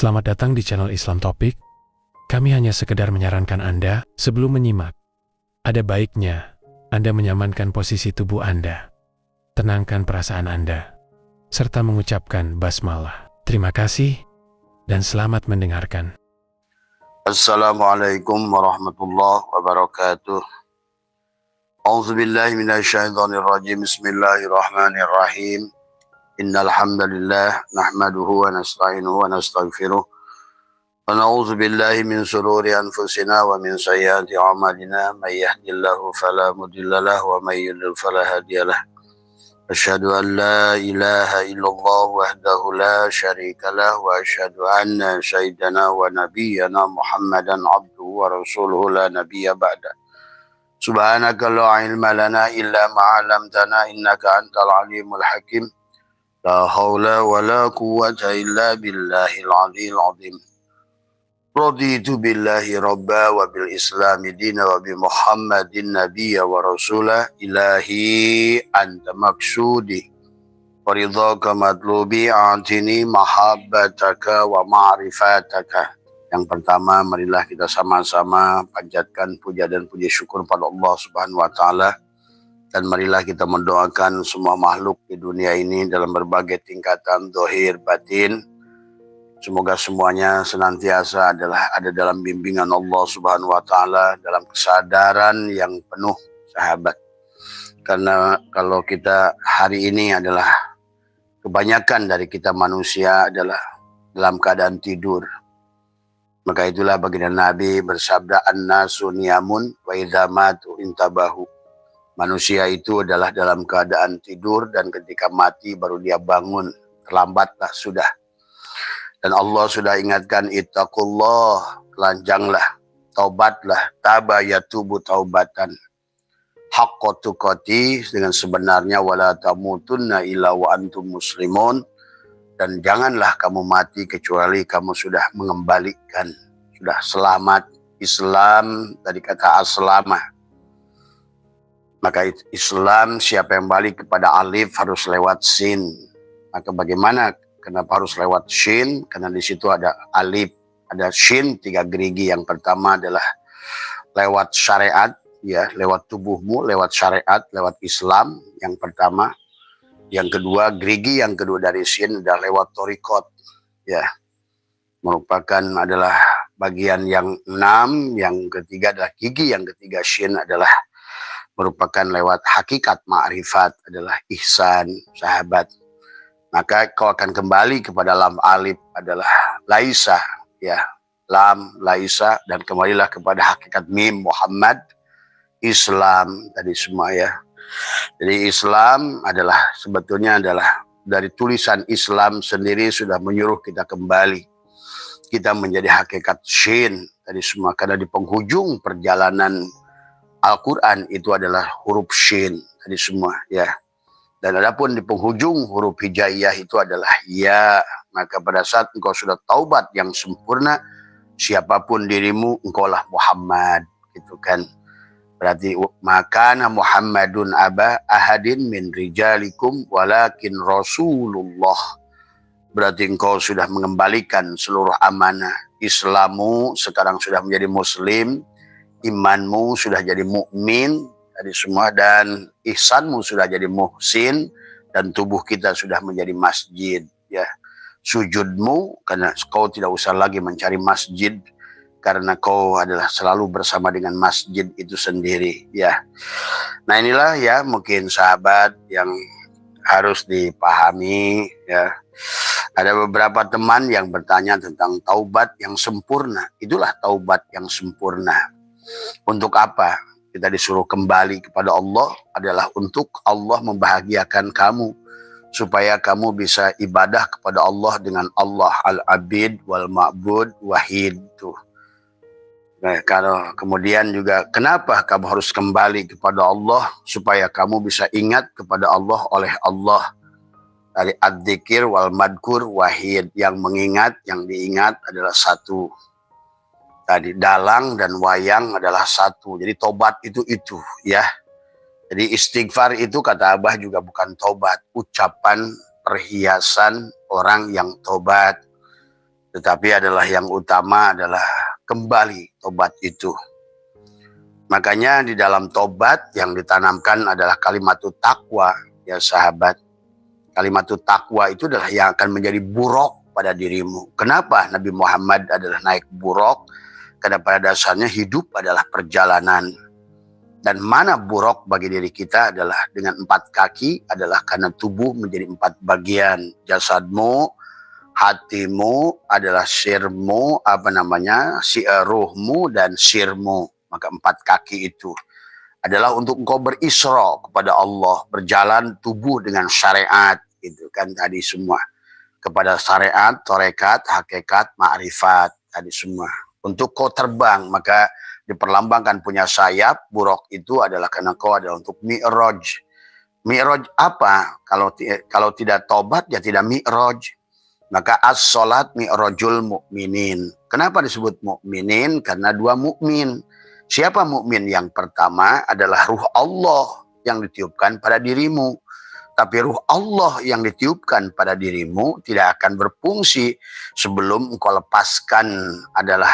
Selamat datang di channel Islam Topik. Kami hanya sekedar menyarankan Anda sebelum menyimak. Ada baiknya Anda menyamankan posisi tubuh Anda, tenangkan perasaan Anda, serta mengucapkan basmalah. Terima kasih dan selamat mendengarkan. Assalamualaikum warahmatullahi wabarakatuh. A'udzubillahi minasyaitonirrajim. Bismillahirrahmanirrahim. Innal hamdalillah nahmaduhu wa nasta'inuhu wa nastaghfiruh. Wa na'udzu billahi min shururi anfusina wa min sayyiati a'malina. May yahdihillahu fala mudilla lahu wa may yudlil fala hadiyalah. Asyhadu an la ilaha illallah wahdahu la syarika lah wa asyhadu anna sayyidana wa nabiyyana Muhammadan abduhu wa rasuluhu la nabiyya ba'da. Subhanaka la ilma lana illa ma 'allamtana innaka antal alimul hakim. La haula wa la quwwata illa billahil aliyil azim. Raditu billahi rabba wa bil islami dina wa bi muhammadin nabiyya wa rasulah. Ilahi anta maksudi wa ridhaka matlubi atini mahabbataka wa ma'rifataka. Yang pertama, marilah kita sama-sama panjatkan puja dan puji syukur pada Allah Subhanahu wa taala. Dan marilah kita mendoakan semua makhluk di dunia ini dalam berbagai tingkatan zahir batin. Semoga semuanya senantiasa ada dalam bimbingan Allah Subhanahu wa taala, dalam kesadaran yang penuh, sahabat. Karena kalau kita hari ini adalah kebanyakan dari kita manusia adalah dalam keadaan tidur. Maka itulah baginda Nabi bersabda, "An-nasu niyamun wa idza matu intabahu." Manusia itu adalah dalam keadaan tidur dan ketika mati baru dia bangun. Terlambatlah sudah. Dan Allah sudah ingatkan, ittaqullah, telanjanglah, taubatlah, taba yatubu taubatan. Haqqa tuqati, dengan sebenarnya, wala tamutunna illa wa antum muslimun. Dan janganlah kamu mati kecuali kamu sudah mengembalikan, sudah selamat. Islam dari kata aslamah. Maka Islam, siapa yang balik kepada alif harus lewat sin. Maka bagaimana? Kenapa harus lewat shin? Karena di situ ada alif, ada shin, 3 gerigi. Yang pertama adalah lewat syariat, ya, lewat tubuhmu, lewat syariat, lewat Islam. Yang pertama. Yang kedua, gerigi yang kedua dari shin adalah lewat torikot, ya, merupakan adalah bagian yang 6. Yang ketiga adalah gigi yang ketiga shin adalah merupakan lewat hakikat ma'rifat, adalah ihsan, sahabat. Maka kau akan kembali kepada lam alif adalah laisa, ya, lam laisa, dan kembalilah kepada hakikat mim Muhammad, Islam tadi semua, ya. Jadi Islam adalah sebetulnya adalah dari tulisan Islam sendiri sudah menyuruh kita kembali. Kita menjadi hakikat shin tadi semua, karena di penghujung perjalanan Al-Quran itu adalah huruf shin tadi semua, ya. Dan adapun di penghujung huruf hijaiyah itu adalah ya. Maka pada saat engkau sudah taubat yang sempurna, siapapun dirimu, engkaulah Muhammad, gitu kan. Berarti makana Muhammadun aba ahadin min rijalikum walakin Rasulullah. Berarti engkau sudah mengembalikan seluruh amanah. Islammu sekarang sudah menjadi muslim. Imanmu sudah jadi mukmin tadi semua, dan ihsanmu sudah jadi muhsin, dan tubuh kita sudah menjadi masjid, ya. Sujudmu, karena kau tidak usah lagi mencari masjid, karena kau adalah selalu bersama dengan masjid itu sendiri, ya. Nah inilah, ya, mungkin sahabat yang harus dipahami, ya. Ada beberapa teman yang bertanya tentang taubat yang sempurna. Itulah taubat yang sempurna. Untuk apa kita disuruh kembali kepada Allah? Adalah untuk Allah membahagiakan kamu, supaya kamu bisa ibadah kepada Allah dengan Allah al-abid wal ma'bud wahid. Nah, kalau kemudian juga kenapa kamu harus kembali kepada Allah supaya kamu bisa ingat kepada Allah oleh Allah. Dari ad-dzikir wal madkur wahid, yang mengingat, yang diingat adalah satu. Tadi dalang dan wayang adalah satu. Jadi tobat itu ya. Jadi istighfar itu kata Abah juga bukan tobat, ucapan perhiasan orang yang tobat. Tetapi adalah yang utama adalah kembali tobat itu. Makanya di dalam tobat yang ditanamkan adalah kalimat takwa, ya sahabat. Kalimat takwa itu adalah yang akan menjadi buruk pada dirimu. Kenapa Nabi Muhammad adalah naik buruk? Karena pada dasarnya hidup adalah perjalanan. Dan mana buruk bagi diri kita adalah dengan 4 kaki adalah karena tubuh menjadi 4 bagian. Jasadmu, hatimu adalah sirmu, ruhmu dan sirmu. Maka 4 kaki itu adalah untuk engkau berisra kepada Allah, berjalan tubuh dengan syariat, gitu kan tadi semua. Kepada syariat, tarekat, hakikat, ma'rifat, tadi semua. Untuk kau terbang, maka diperlambangkan punya sayap, buruk itu adalah karena kau adalah untuk mi'raj. Mi'raj apa? Kalau tidak tobat ya tidak mi'raj. Maka as-salat mi'rajul mu'minin. Kenapa disebut mu'minin? Karena 2 mukmin. Siapa mukmin? Yang pertama adalah ruh Allah yang ditiupkan pada dirimu. Tapi ruh Allah yang ditiupkan pada dirimu tidak akan berfungsi sebelum engkau lepaskan adalah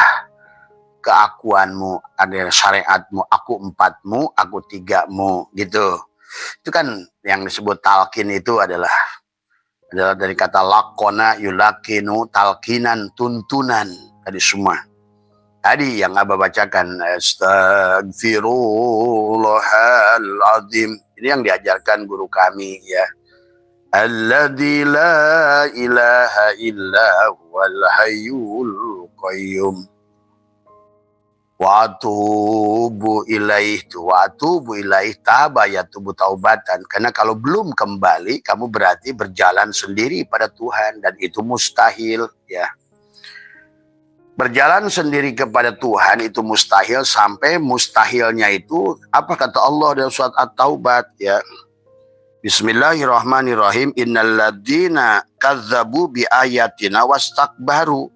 keakuanmu, adalah syariatmu, aku 4mu, aku 3mu, gitu. Itu kan yang disebut talqin itu adalah dari kata lakona yulakinu, talkinan, tuntunan, tadi semua. Tadi yang Abah bacakan, Astaghfirullahaladzim. Ini yang diajarkan guru kami, ya. Alladzi la ilaha illa huwal hayyul qayyum. Wa atubu ilaih, taba yatubu taubatan. Karena kalau belum kembali, kamu berarti berjalan sendiri pada Tuhan. Dan itu mustahil, ya. Berjalan sendiri kepada Tuhan itu mustahil, sampai mustahilnya itu apa kata Allah dalam surat At-Taubat, ya. Bismillahirrahmanirrahim. Innalladzina kazzabu bi ayatina wastakbaru.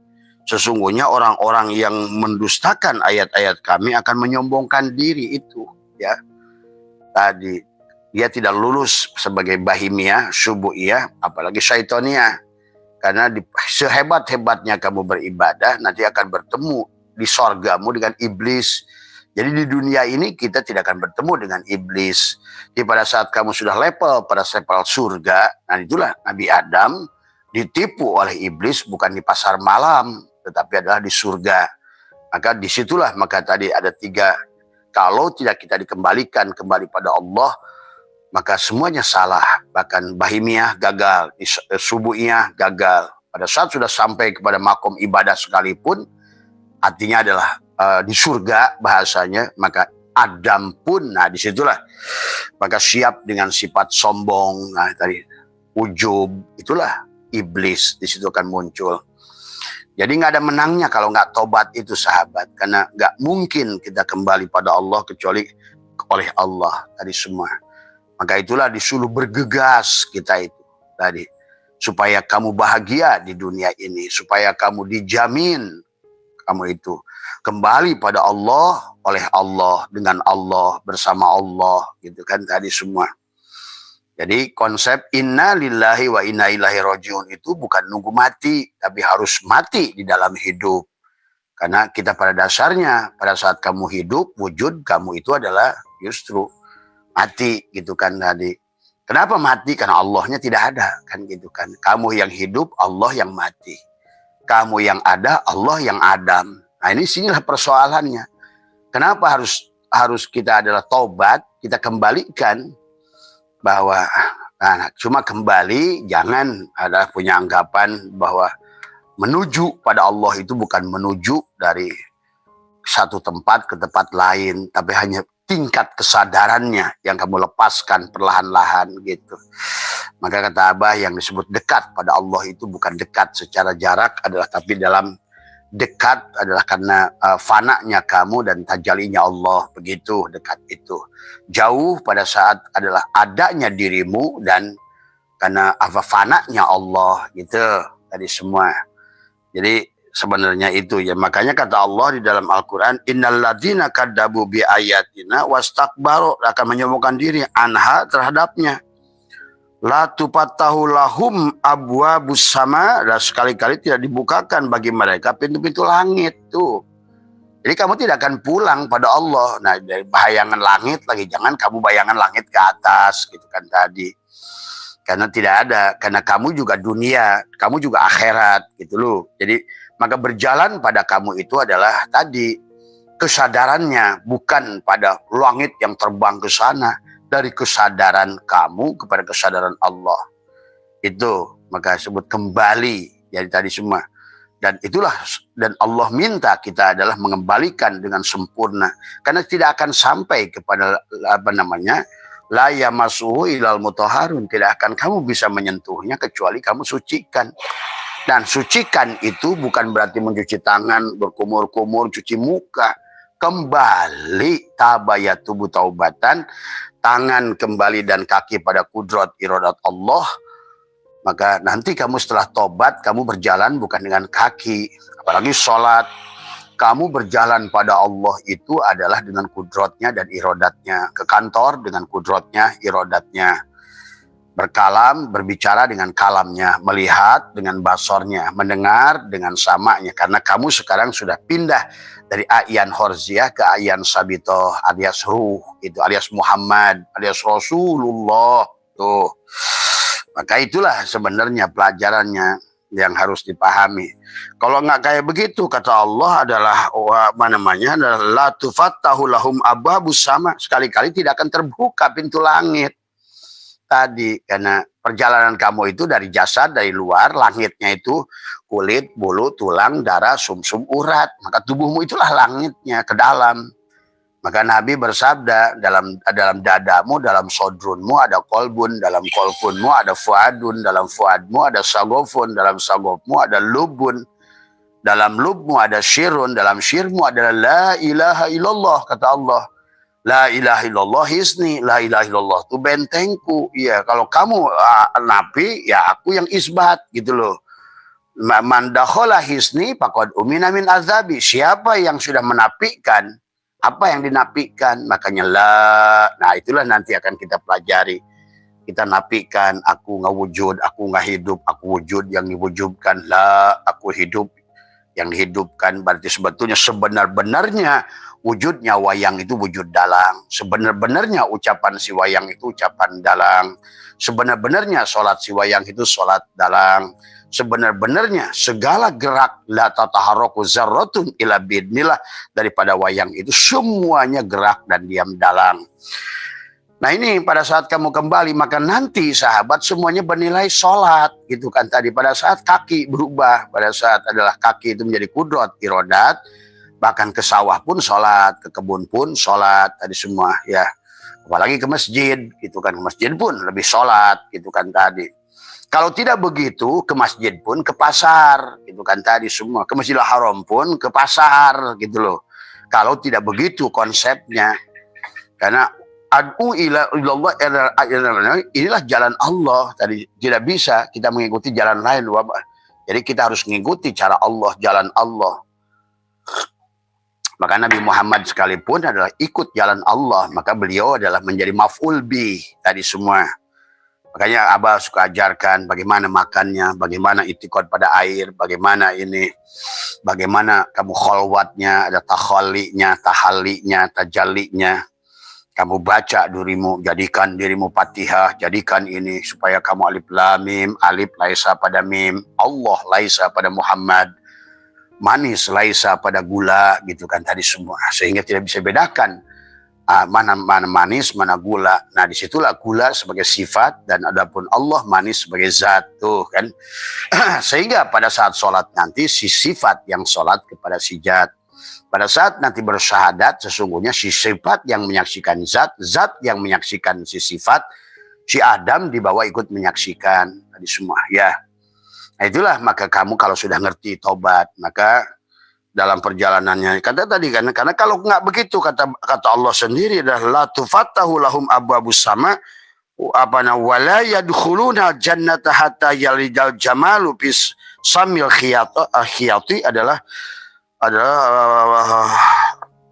Sesungguhnya orang-orang yang mendustakan ayat-ayat kami akan menyombongkan diri itu, ya. Tadi dia tidak lulus sebagai bahimiyah, syubuiyah, apalagi syaitoniyah. Karena sehebat-hebatnya kamu beribadah, nanti akan bertemu di sorgamu dengan iblis. Jadi di dunia ini kita tidak akan bertemu dengan iblis. Jadi pada saat kamu sudah level pada level surga, nah itulah Nabi Adam ditipu oleh iblis bukan di pasar malam, tetapi adalah di surga. Maka disitulah, maka tadi ada 3. Kalau tidak kita dikembalikan kembali pada Allah, maka semuanya salah. Bahkan bahimiyah gagal, subuhiyah gagal. Pada saat sudah sampai kepada makom ibadah sekalipun, artinya adalah di surga bahasanya, maka Adam pun, nah disitulah, maka siap dengan sifat sombong, nah tadi ujub, itulah iblis, disitu akan muncul. Jadi nggak ada menangnya kalau nggak tobat itu sahabat, karena nggak mungkin kita kembali pada Allah kecuali oleh Allah tadi semua. Maka itulah disuruh bergegas kita itu tadi, supaya kamu bahagia di dunia ini, supaya kamu dijamin kamu itu kembali pada Allah, oleh Allah, dengan Allah, bersama Allah, gitu kan tadi semua. Jadi konsep inna lillahi wa inna ilaihi rajiun itu bukan nunggu mati, tapi harus mati di dalam hidup. Karena kita pada dasarnya, pada saat kamu hidup, wujud kamu itu adalah justru mati, gitu kan tadi. Kenapa mati? Karena Allahnya tidak ada, kan gitu kan. Kamu yang hidup, Allah yang mati. Kamu yang ada, Allah yang adam. Nah ini sinilah persoalannya. Kenapa harus kita adalah tobat, kita kembalikan bahwa cuma kembali, jangan ada punya anggapan bahwa menuju pada Allah itu bukan menuju dari satu tempat ke tempat lain, tapi hanya tingkat kesadarannya yang kamu lepaskan perlahan-lahan gitu. Maka kata Abah, yang disebut dekat pada Allah itu bukan dekat secara jarak adalah, tapi dalam dekat adalah karena fananya kamu dan tajalinya Allah, begitu dekat itu. Jauh pada saat adalah adanya dirimu dan karena fananya Allah, gitu tadi semua. Jadi sebenarnya itu ya, makanya kata Allah di dalam Al-Quran, innalladzina kadzabu bi ayatina wastakbaru, akan menyombongkan diri anha terhadapnya. La tufattahu lahum abwabus sama, dan sekali-kali tidak dibukakan bagi mereka pintu-pintu langit tuh. Jadi kamu tidak akan pulang pada Allah. Nah, dari bayangan langit lagi, jangan kamu bayangan langit ke atas gitu kan tadi. Karena tidak ada, karena kamu juga dunia, kamu juga akhirat gitu loh. Jadi maka berjalan pada kamu itu adalah tadi kesadarannya, bukan pada langit yang terbang ke sana. Dari kesadaran kamu kepada kesadaran Allah. Itu maka sebut kembali dari tadi semua. Dan itulah, dan Allah minta kita adalah mengembalikan dengan sempurna. Karena tidak akan sampai kepada la yamassuhu ilal mutahharun, tidak akan kamu bisa menyentuhnya kecuali kamu sucikan. Dan sucikan itu bukan berarti mencuci tangan, berkumur-kumur, cuci muka. Kembali tabayatubu taubatan, tangan kembali dan kaki pada kudrat iradat Allah. Maka nanti kamu setelah tobat, kamu berjalan bukan dengan kaki, apalagi sholat. Kamu berjalan pada Allah itu adalah dengan kudratnya dan iradatnya. Ke kantor dengan kudratnya, iradatnya. Berkalam, berbicara dengan kalamnya. Melihat dengan basornya. Mendengar dengan samanya. Karena kamu sekarang sudah pindah dari ayan horziah ke ayan sabitoh, alias ruh, itu alias Muhammad, alias Rasulullah tuh. Maka itulah sebenarnya pelajarannya yang harus dipahami. Kalau nggak kayak begitu, kata Allah adalah adalah la tufattahu lahum abwabus sama, sekali-kali tidak akan terbuka pintu langit tadi, karena perjalanan kamu itu dari jasad, dari luar, langitnya itu kulit, bulu, tulang, darah, sumsum, urat. Maka tubuhmu itulah langitnya ke dalam. Maka Nabi bersabda, dalam dadamu, dalam sodrunmu ada kolbun, dalam kolbunmu ada fuadun, dalam fuadmu ada sagofun, dalam sagofmu ada lubun, dalam lubmu ada syirun, dalam syirmu adalah la ilaha illallah, kata Allah. La ilaha illallah hisni, la ilaha illallah itu bentengku. Ya, kalau kamu nabi, ya aku yang isbat gitu loh. Man dakhala hisni faqad umina min azabi. Siapa yang sudah menafikan apa yang dinafikan, makanya nah itulah nanti akan kita pelajari. Kita nafikan aku nggak wujud, aku nggak hidup, aku wujud yang diwujudkan, aku hidup yang dihidupkan. Berarti sebetulnya sebenar-benarnya wujudnya wayang itu wujud dalang. Sebenar-benarnya ucapan si wayang itu ucapan dalang. Sebenar-benarnya sholat si wayang itu sholat dalang. Sebenar-benarnya segala gerak la tataharraku zarratun ila bidnillah, daripada wayang itu semuanya gerak dan diam dalang. Nah ini pada saat kamu kembali, maka nanti sahabat semuanya bernilai sholat gitu kan tadi. Pada saat kaki berubah, pada saat adalah kaki itu menjadi kudrat iradat, bahkan ke sawah pun sholat, ke kebun pun sholat, tadi semua ya. Apalagi ke masjid, gitu kan, ke masjid pun lebih sholat, gitu kan tadi. Kalau tidak begitu, ke masjid pun ke pasar, gitu kan tadi semua. Ke Masjidil Haram pun ke pasar, gitu loh. Kalau tidak begitu konsepnya. Karena ad'u ila Allah, inilah jalan Allah. Tadi tidak bisa kita mengikuti jalan lain. Jadi kita harus mengikuti cara Allah, jalan Allah. Maka Nabi Muhammad sekalipun adalah ikut jalan Allah, maka beliau adalah menjadi maf'ul bi tadi semua. Makanya Abah suka ajarkan bagaimana makannya, bagaimana itikad pada air, bagaimana ini, bagaimana kamu kholwatnya, ada takhalinya, tahalinya, tajallinya. Kamu baca dirimu, jadikan dirimu Fatihah, jadikan ini supaya kamu alif lam mim, alif laisa pada mim, Allah laisa pada Muhammad, manis laisa pada gula, gitu kan tadi semua, sehingga tidak bisa bedakan mana manis, mana gula. Nah disitulah gula sebagai sifat dan adapun Allah manis sebagai zat tuh kan. Sehingga pada saat sholat nanti si sifat yang sholat kepada si zat. Pada saat nanti bersyahadat sesungguhnya si sifat yang menyaksikan zat, zat yang menyaksikan si sifat, si Adam di bawah ikut menyaksikan tadi semua ya. Nah itulah, maka kamu kalau sudah ngerti tobat, maka dalam perjalanannya. Kata tadi karena kalau nggak begitu kata Allah sendiri adalah la tufattahu lahum abwabus sama wala yadkhuluna jannata hatta yalijal jamalu bis samil khiyati adalah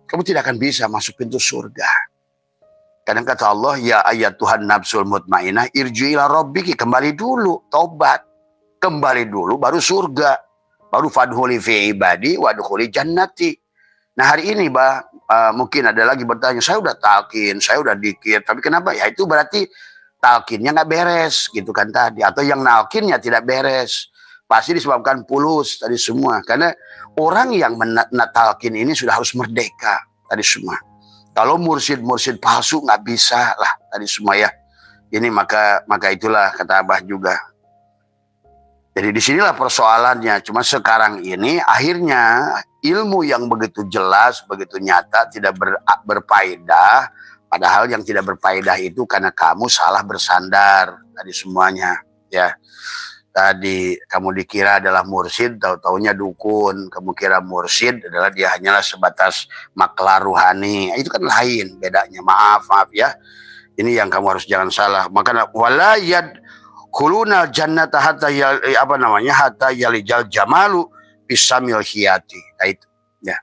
kamu tidak akan bisa masuk pintu surga. Kadang kata Allah, ya ayat Tuhan nafsul mutmainah irji ila rabbiki, kembali dulu, tobat. Kembali dulu baru surga. Baru fadhuli fi ibadi wadkhuli jannati. Nah hari ini mungkin ada lagi bertanya, saya udah talqin, saya udah dikir, tapi kenapa? Ya itu berarti talqinnya nggak beres gitu kan tadi. Atau yang nalkinnya tidak beres. Pasti disebabkan pulus tadi semua. Karena orang yang talqin ini sudah harus merdeka tadi semua. Kalau mursyid palsu nggak bisa lah tadi semua ya. Ini maka itulah kata Abah juga. Jadi disinilah persoalannya. Cuma sekarang ini akhirnya ilmu yang begitu jelas, begitu nyata tidak berfaedah. Padahal yang tidak berfaedah itu karena kamu salah bersandar tadi semuanya ya. Tadi kamu dikira adalah mursyid, tahu-taunya dukun. Kamu kira mursyid adalah dia hanyalah sebatas maklar ruhani. Itu kan lain bedanya. Maaf ya. Ini yang kamu harus jangan salah. Maka wala yadkhuluna jannata hatta yalijal jamalu bisamil khiyati. Nah itu ya.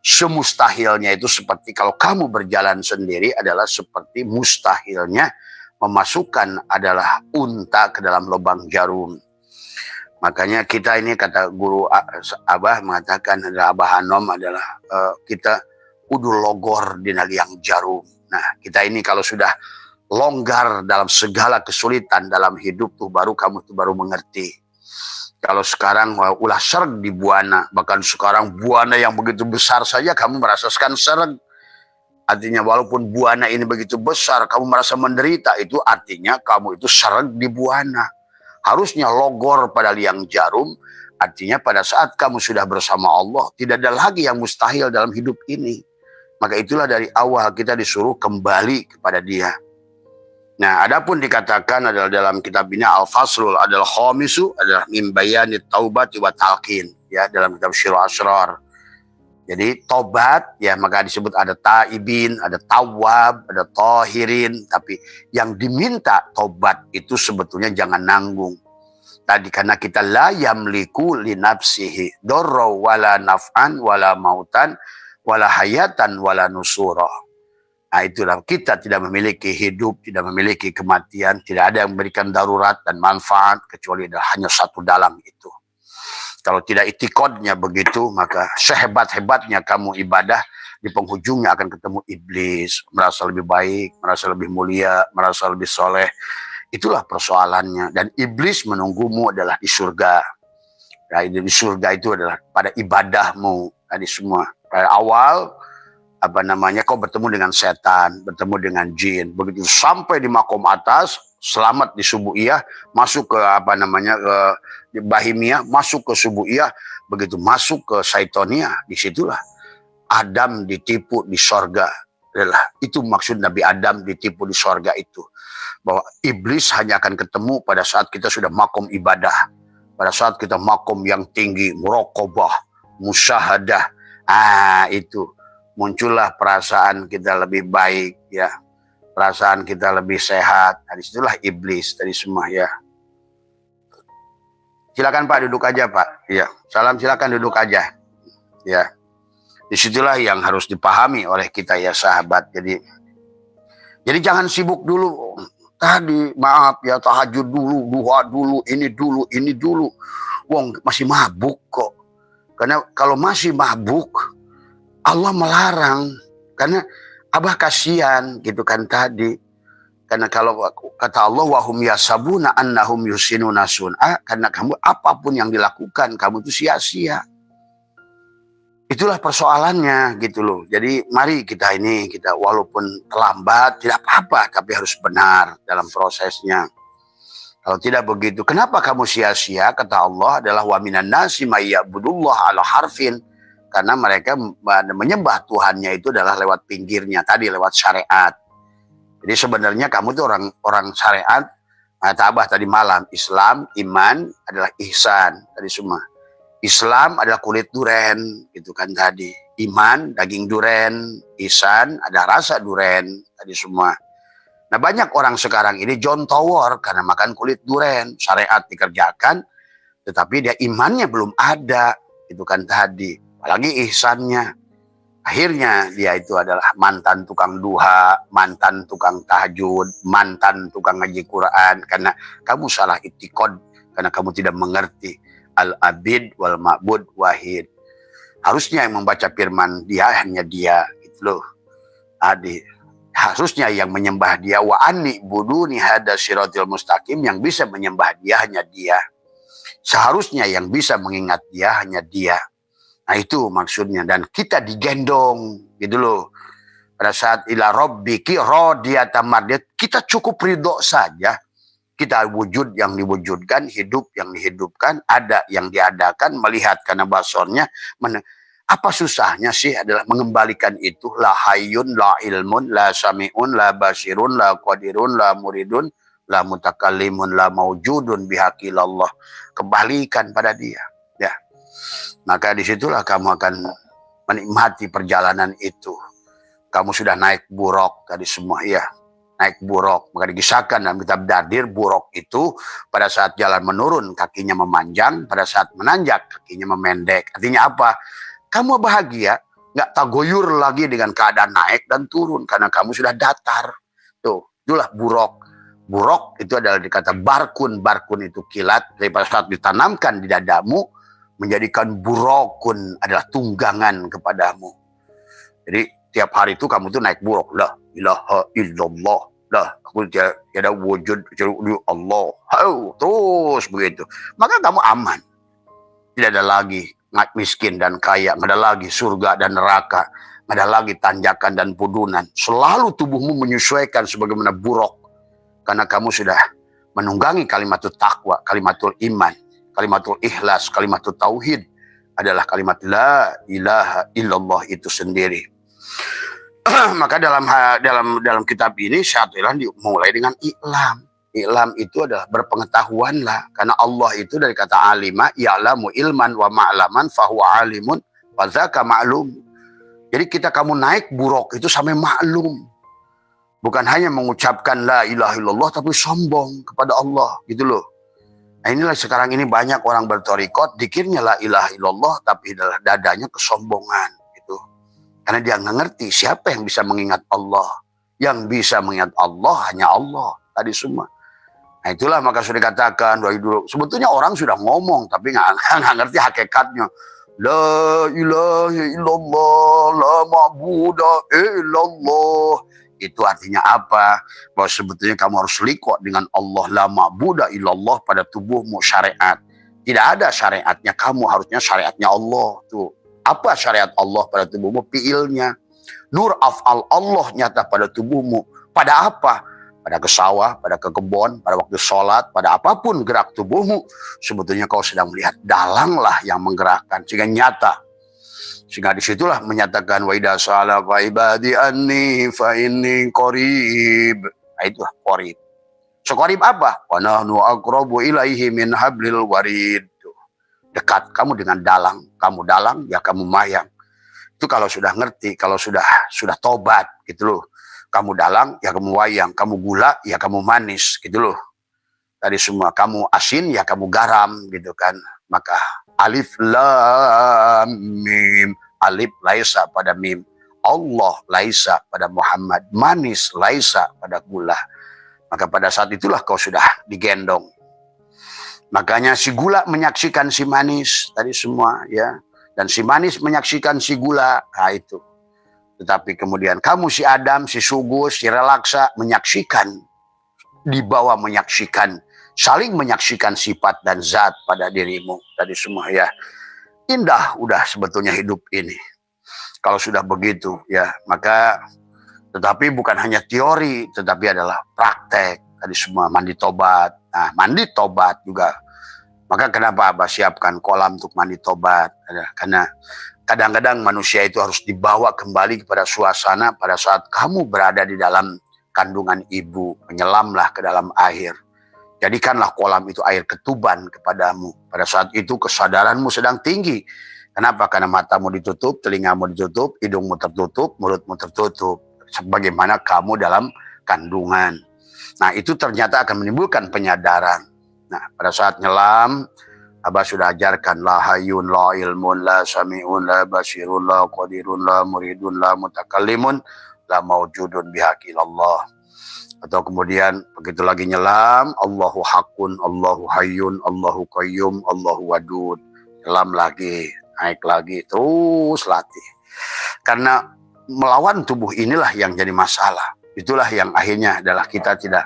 Semustahilnya itu seperti kalau kamu berjalan sendiri adalah seperti mustahilnya memasukkan adalah unta ke dalam lubang jarum. Makanya kita ini kata guru Abah mengatakan adalah Abah Hanom adalah kita kudu logor di liang jarum. Nah kita ini kalau sudah longgar dalam segala kesulitan dalam hidup tuh baru kamu tuh baru mengerti. Kalau sekarang ulah sereg di buana, bahkan sekarang buana yang begitu besar saja kamu merasakan sereg. Artinya walaupun buana ini begitu besar, kamu merasa menderita, itu artinya kamu itu sereg di buana. Harusnya logor pada liang jarum, artinya pada saat kamu sudah bersama Allah, tidak ada lagi yang mustahil dalam hidup ini. Maka itulah dari awal kita disuruh kembali kepada Dia. Nah, adapun dikatakan adalah dalam kitab ini Al-Faslul adalah khamisu, adalah min bayani taubati wa talqin, ya, dalam kitab Syirah Asrar. Jadi tobat ya maka disebut ada taibin, ada tawab, ada tahirin. Tapi yang diminta tobat itu sebetulnya jangan nanggung. Tadi karena kita la yamliku li nafsihi dorro wala naf'an wala mautan wala hayatan wala nusura. Nah itulah kita tidak memiliki hidup, tidak memiliki kematian, tidak ada yang memberikan darurat dan manfaat kecuali hanya satu dalam itu. Kalau tidak itikadnya begitu, maka sehebat-hebatnya kamu ibadah, di penghujungnya akan ketemu iblis. Merasa lebih baik, merasa lebih mulia, merasa lebih soleh. Itulah persoalannya. Dan iblis menunggumu adalah di surga. Nah, di surga itu adalah pada ibadahmu. Tadi semua. Pada awal, kau bertemu dengan setan, bertemu dengan jin. Begitu sampai di makom atas, selamat di subuhiyah, masuk ke di bahimiyah, masuk ke subuhiyah, begitu masuk ke syaitonia, disitulah Adam ditipu di sorga. Itu maksud Nabi Adam ditipu di sorga itu. Bahwa iblis hanya akan ketemu pada saat kita sudah makom ibadah. Pada saat kita makom yang tinggi, muraqabah, musyahadah. Itu muncullah perasaan kita lebih baik ya. Perasaan kita lebih sehat. Dari situlah iblis tadi semua ya. Silakan Pak duduk aja Pak. Ya, salam silakan duduk aja. Ya. Disitulah yang harus dipahami oleh kita ya sahabat. Jadi jangan sibuk dulu. Tadi maaf ya tahajud dulu, duha dulu, ini dulu. Wong masih mabuk kok. Karena kalau masih mabuk Allah melarang. Karena Abah kasihan gitu kan tadi. Karena kalau kata Allah wahum yasabuna annahum yusinuna sun'a, karena kamu apapun yang dilakukan kamu itu sia-sia. Itulah persoalannya gitu loh. Jadi mari kita walaupun terlambat tidak apa-apa tapi harus benar dalam prosesnya. Kalau tidak begitu, kenapa kamu sia-sia? Kata Allah adalah wa minan nasi may ya'budullah ala harfin. Karena mereka menyembah Tuhannya itu adalah lewat pinggirnya, tadi lewat syariat. Jadi sebenarnya kamu itu orang syariat, kata Abah tadi malam, Islam, iman adalah ihsan, tadi semua. Islam adalah kulit duren, gitu kan tadi. Iman, daging duren. Ihsan, ada rasa duren, tadi semua. Nah, banyak orang sekarang ini John Tower karena makan kulit duren. Syariat dikerjakan, tetapi dia imannya belum ada, itu kan tadi. Apalagi ihsannya. Akhirnya dia itu adalah mantan tukang duha, mantan tukang tahajud, mantan tukang ngaji Quran. Karena kamu salah itikad, karena kamu tidak mengerti al-abid wal ma'bud wahid. Harusnya yang membaca firman dia hanya dia, gitu loh. Harusnya yang menyembah dia, wa anni buduni hada siratil mustaqim, yang bisa menyembah dia hanya dia. Seharusnya yang bisa mengingat dia hanya dia. Nah, itu maksudnya. Dan kita digendong, gitu loh. Pada saat ila rabbiki radiyatan mardiyah, kita cukup ridho saja. Kita wujud yang diwujudkan, hidup yang dihidupkan, ada yang diadakan, melihat karena basornya. Apa susahnya sih adalah mengembalikan itu. La hayyun, la ilmun, la sami'un, la basirun, la qadirun, la muridun, la mutakallimun, la mawjudun bihaqilallah. Kembalikan pada dia. Ya. Maka disitulah kamu akan menikmati perjalanan itu. Kamu sudah naik buruk tadi semua, ya. Naik buruk. Maka dikisahkan dalam kitab Dardir, buruk itu pada saat jalan menurun, kakinya memanjang. Pada saat menanjak, kakinya memendek. Artinya apa? Kamu bahagia, nggak tagoyur lagi dengan keadaan naik dan turun. Karena kamu sudah datar. Tuh, itulah buruk. Buruk itu adalah dikata barkun. Barkun itu kilat. Dari pada saat ditanamkan di dadamu, menjadikan burukun adalah tunggangan kepadamu. Jadi tiap hari itu kamu tuh naik buruk. La ilaha illallah. Lah, aku tiada wujud kecuali Allah. Terus begitu. Maka kamu aman. Tidak ada lagi miskin dan kaya. Tidak ada lagi surga dan neraka. Tidak ada lagi tanjakan dan pudunan. Selalu tubuhmu menyesuaikan sebagaimana buruk. Karena kamu sudah menunggangi kalimatul taqwa, kalimatul iman. Kalimatul ikhlas, kalimatul tauhid adalah kalimat la ilaha illallah itu sendiri. Maka dalam kitab ini syarat ilam dimulai dengan iklam. Iklam itu adalah berpengetahuanlah. Karena Allah itu dari kata alima, ya'lamu ilman wa ma'laman fahuwa alimun wa dzaka ma'lum. Jadi kamu naik buruk itu sampai maklum. Bukan hanya mengucapkan la ilaha illallah tapi sombong kepada Allah, gitu loh. Nah, inilah sekarang ini banyak orang bertorikot, dikirnya la ilaha illallah, tapi dadanya kesombongan. Gitu. Karena dia nggak ngerti siapa yang bisa mengingat Allah. Yang bisa mengingat Allah hanya Allah. Tadi semua. Nah, itulah maka sudah dikatakan dari dulu. Sebetulnya orang sudah ngomong, tapi nggak ngerti hakikatnya. La ilaha illallah, la ma'buda illallah. Itu artinya apa? Bahwa sebetulnya kamu harus liko dengan Allah, la ma'buda illallah pada tubuhmu, syariat. Tidak ada syariatnya kamu, harusnya syariatnya Allah. Tuh. Apa syariat Allah pada tubuhmu? Fiilnya. Nur af'al Allah nyata pada tubuhmu. Pada apa? Pada ke sawah, pada ke kebun, pada waktu sholat, pada apapun gerak tubuhmu. Sebetulnya kau sedang melihat dalanglah yang menggerakkan. Sehingga nyata. Sehingga disitulah menyatakan wa idza sa'alaka ibadi anni fa inni qarib. Nah, itulah qarib. So qarib apa? Wa nahnu aqrabu ilaihi min hablil warid. Dekat kamu dengan dalang, kamu dalang ya kamu mayang. Itu kalau sudah ngerti, kalau sudah tobat gitu loh. Kamu dalang ya kamu wayang, kamu gula ya kamu manis gitu loh. Tadi semua kamu asin ya kamu garam gitu kan. Maka alif lam mim, alif laisa pada mim, Allah laisa pada Muhammad, manis laisa pada gula. Maka pada saat itulah kau sudah digendong. Makanya si gula menyaksikan si manis tadi semua ya, dan si manis menyaksikan si gula. Nah itu. Tetapi kemudian kamu si Adam, si Sugus, si Relaksa menyaksikan, di bawah menyaksikan, saling menyaksikan sifat dan zat pada dirimu tadi semua ya. Indah udah sebetulnya hidup ini. Kalau sudah begitu ya, maka tetapi bukan hanya teori, tetapi adalah praktek tadi semua. Mandi tobat. Nah, mandi tobat juga. Maka kenapa Abah siapkan kolam untuk mandi tobat? Karena kadang-kadang manusia itu harus dibawa kembali kepada suasana pada saat kamu berada di dalam kandungan ibu, menyelamlah ke dalam air. Jadikanlah kolam itu air ketuban kepadamu. Pada saat itu kesadaranmu sedang tinggi. Kenapa? Karena matamu ditutup, telingamu ditutup, hidungmu tertutup, mulutmu tertutup. Sebagaimana kamu dalam kandungan. Nah, itu ternyata akan menimbulkan penyadaran. Nah, pada saat nyelam, Abah sudah ajarkan la hayyun, la ilmun, la sami'un, la basirun, la qadirun, la muridun, la mutakallimun, la maujudun bihaqilallah. Atau kemudian begitu lagi nyelam, Allahu hakun, Allahu hayyun, Allahu qayyum, Allahu wadud. Nyelam lagi, naik lagi, terus latih. Karena melawan tubuh inilah yang jadi masalah. Itulah yang akhirnya adalah kita tidak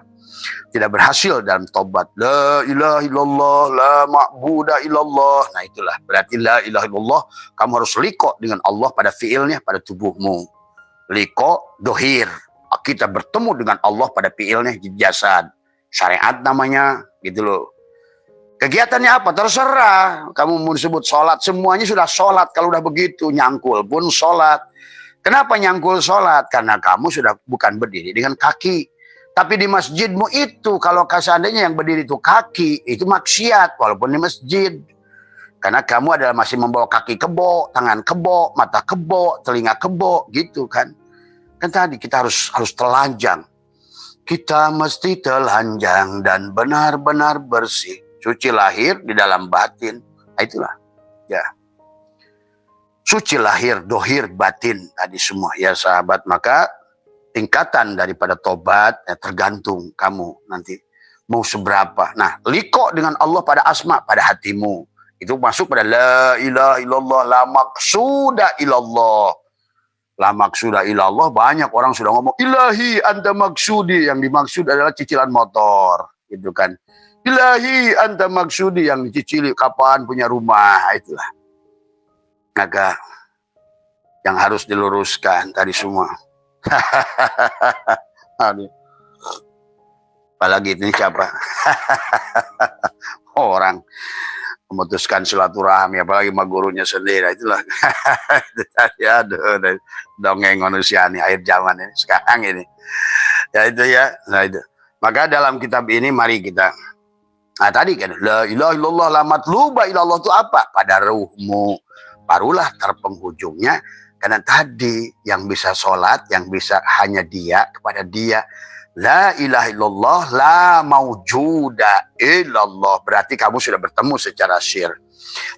berhasil dalam tobat. La ilaha illallah, la ma'buda illallah. Nah itulah, berarti la ilaha illallah, kamu harus liko dengan Allah pada fiilnya, pada tubuhmu. Liko, dohir. Kita bertemu dengan Allah pada fiilnya, jasad. Syariat namanya, gitu loh. Kegiatannya apa? Terserah. Kamu mau disebut sholat, semuanya sudah sholat. Kalau udah begitu, nyangkul pun sholat. Kenapa nyangkul sholat? Karena kamu sudah bukan berdiri dengan kaki. Tapi di masjidmu itu, kalau seandainya yang berdiri itu kaki, itu maksiat, walaupun di masjid. Karena kamu adalah masih membawa kaki kebo, tangan kebo, mata kebo, telinga kebo, gitu kan. Kan tadi kita harus telanjang. Kita mesti telanjang dan benar-benar bersih. Suci lahir di dalam batin. Nah, itulah. Ya. Suci lahir, dohir, batin. Tadi semua. Ya sahabat, maka tingkatan daripada tobat ya, tergantung kamu nanti mau seberapa. Nah, liko dengan Allah pada asma, pada hatimu. Itu masuk pada la ilaha illallah, la maqsuda illallah. La maksuda ilallah, banyak orang sudah ngomong ilahi anta maksudi, yang dimaksud adalah cicilan motor, gitu kan. Ilahi anta maksudi, yang dicicili kapan punya rumah, itulah. Maka yang harus diluruskan tadi semua. Aduh. Apalagi ini siapa? Orang memutuskan silaturahmi, apalagi sama gurunya sendiri, itulah. Aduh, dongeng manusia nih, akhir zaman ini, sekarang ini. Ya itu ya, nah itu. Maka dalam kitab ini mari kita, nah tadi kan, la ilaha illallah, la matluba ilallah itu apa? Pada ruhmu, barulah terpenghujungnya. Karena tadi yang bisa sholat, yang bisa hanya dia, kepada dia. La ilaha illallah, la maujuda illallah. Berarti kamu sudah bertemu secara syir.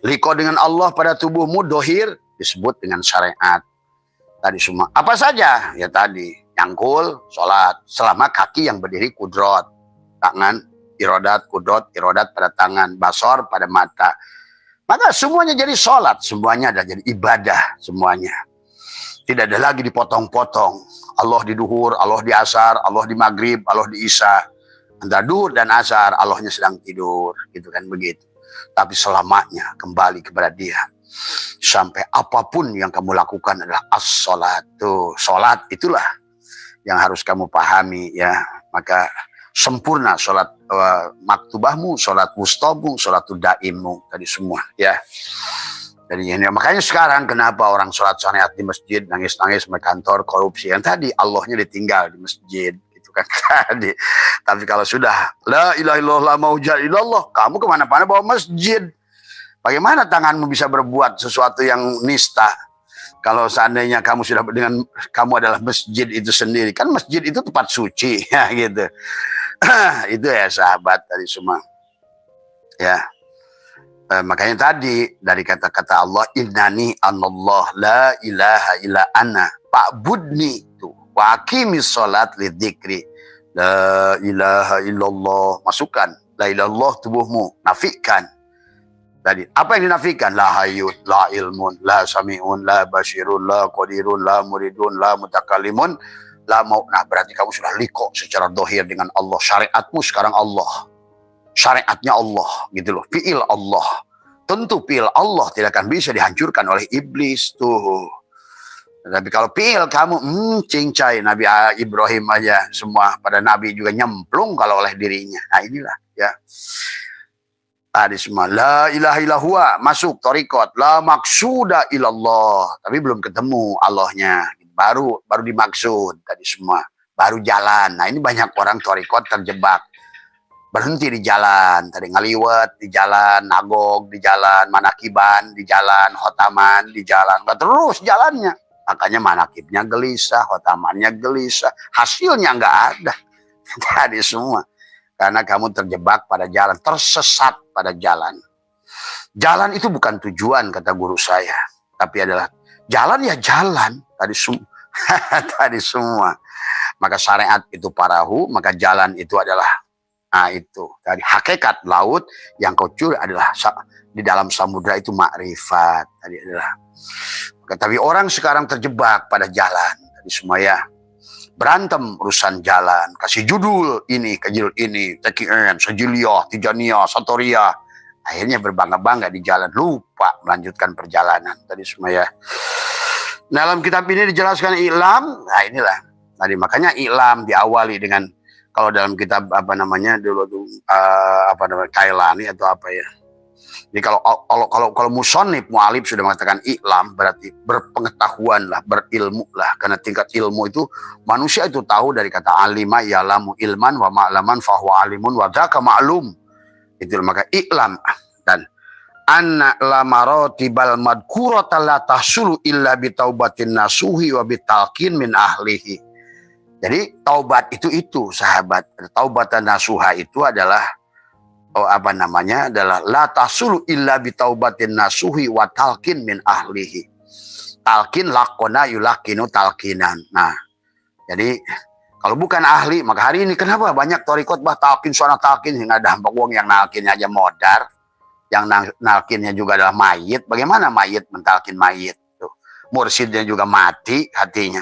Liko dengan Allah pada tubuhmu, dohir, disebut dengan syariat. Tadi semua. Apa saja? Ya tadi, nyangkul, sholat. Selama kaki yang berdiri kudrot. Tangan, irodat, kudrot, irodat pada tangan. Basor pada mata. Maka semuanya jadi sholat. Semuanya ada jadi ibadah. Semuanya. Tidak ada lagi dipotong-potong. Allah di duhur, Allah di asar, Allah di maghrib, Allah di isya. Antara duhur dan asar, Allahnya sedang tidur. Gitu kan begitu. Tapi selamanya kembali kepada dia. Sampai apapun yang kamu lakukan adalah as-sholatu. Sholat itulah yang harus kamu pahami ya. Maka sempurna sholat maktubahmu, sholat wustamu, sholat daimmu. Tadi semua ya. Jadi ini makanya sekarang kenapa orang sholat syariat di masjid nangis-nangis sama kantor korupsi yang tadi Allahnya ditinggal di masjid gitu kan tadi. Tapi kalau sudah la ilaha illallah maujad illallah, kamu kemana-mana bawa masjid. Bagaimana tanganmu bisa berbuat sesuatu yang nista? Kalau seandainya kamu sudah dengan kamu adalah masjid itu sendiri, kan masjid itu tempat suci ya gitu. Itu ya sahabat tadi semua. Ya. Makanya tadi dari kata-kata Allah innani anallah la ilaha illa ana fa'budni itu wa aqimis shalat lidzikri la ilaha illallah, masukkan la ilaha illallah tubuhmu, nafikan tadi apa yang dinafikan, la hayyun, la ilmun, la sami'un, la basirun, la qadirun, la muridun, la mutakallimun, la mau. Nah berarti kamu sudah liko secara dohir dengan Allah. Syariatmu sekarang Allah, syariatnya Allah gitu loh, fi'il Allah. Tentu fi'il Allah tidak akan bisa dihancurkan oleh iblis tuh. Tapi kalau fi'il kamu cincai, Nabi Ibrahim aja semua pada nabi juga nyemplung kalau oleh dirinya. Nah inilah ya. Tadi semua la ilaha illallah masuk thariqat, la maksuda illallah, tapi belum ketemu Allahnya. Baru dimaksud tadi semua, baru jalan. Nah ini banyak orang thariqat terjebak. berhenti di jalan, tadi ngaliwet di jalan, nagog di jalan, manakiban di jalan, khotaman di jalan, nggak terus jalannya. Makanya manakibnya gelisah, khotamannya gelisah, hasilnya nggak ada. Tadi semua. Karena kamu terjebak pada jalan, tersesat pada jalan. Jalan itu bukan tujuan, kata guru saya. Tapi adalah jalan ya jalan. Tadi semua. Tadi semua. Maka syariat itu parahu, maka jalan itu adalah, nah itu. Dari hakikat laut yang kau curi adalah di dalam samudra itu makrifat. Tadi adalah. Maka, tapi orang sekarang terjebak pada jalan. Tadi semua ya. Berantem urusan jalan. Kasih judul ini, kejudul ini. TKN, Sajiliyah, Tijaniyah, Satoriyah. Akhirnya berbangga-bangga di jalan, lupa melanjutkan perjalanan. Tadi semua ya. Dalam kitab ini dijelaskan i'lam, nah inilah. Tadi makanya i'lam diawali dengan, kalau dalam kitab apa namanya dulu apa namanya Kailani atau apa ya. Jadi kalau musonif mu'alif sudah mengatakan i'lam, berarti berpengetahuan lah, berilmu lah. Karena tingkat ilmu itu manusia itu tahu dari kata alima ya'lamu ilman wa ma'laman fahuwa alimun wa dzaka ma'lum. Itu maka iklam dan anna lamarotibal madkurata la tahsulu illa bitaubatin nasuhi wa bitalqin min ahlihi. Jadi taubat itu sahabat. Taubatan nasuha itu adalah apa namanya adalah la tahsulu illa bitaubatin nasuhi wa talqin min ahlihi. Talqin lakona yulakinu talqinan. Nah, jadi kalau bukan ahli, maka hari ini kenapa banyak torikot talqin, suara talqin, hingga ada hamba uang yang nalkinnya aja modar, yang nalkinnya juga adalah mayit. Bagaimana mayit mentalkin mayit? Tuh. Mursyidnya juga mati hatinya.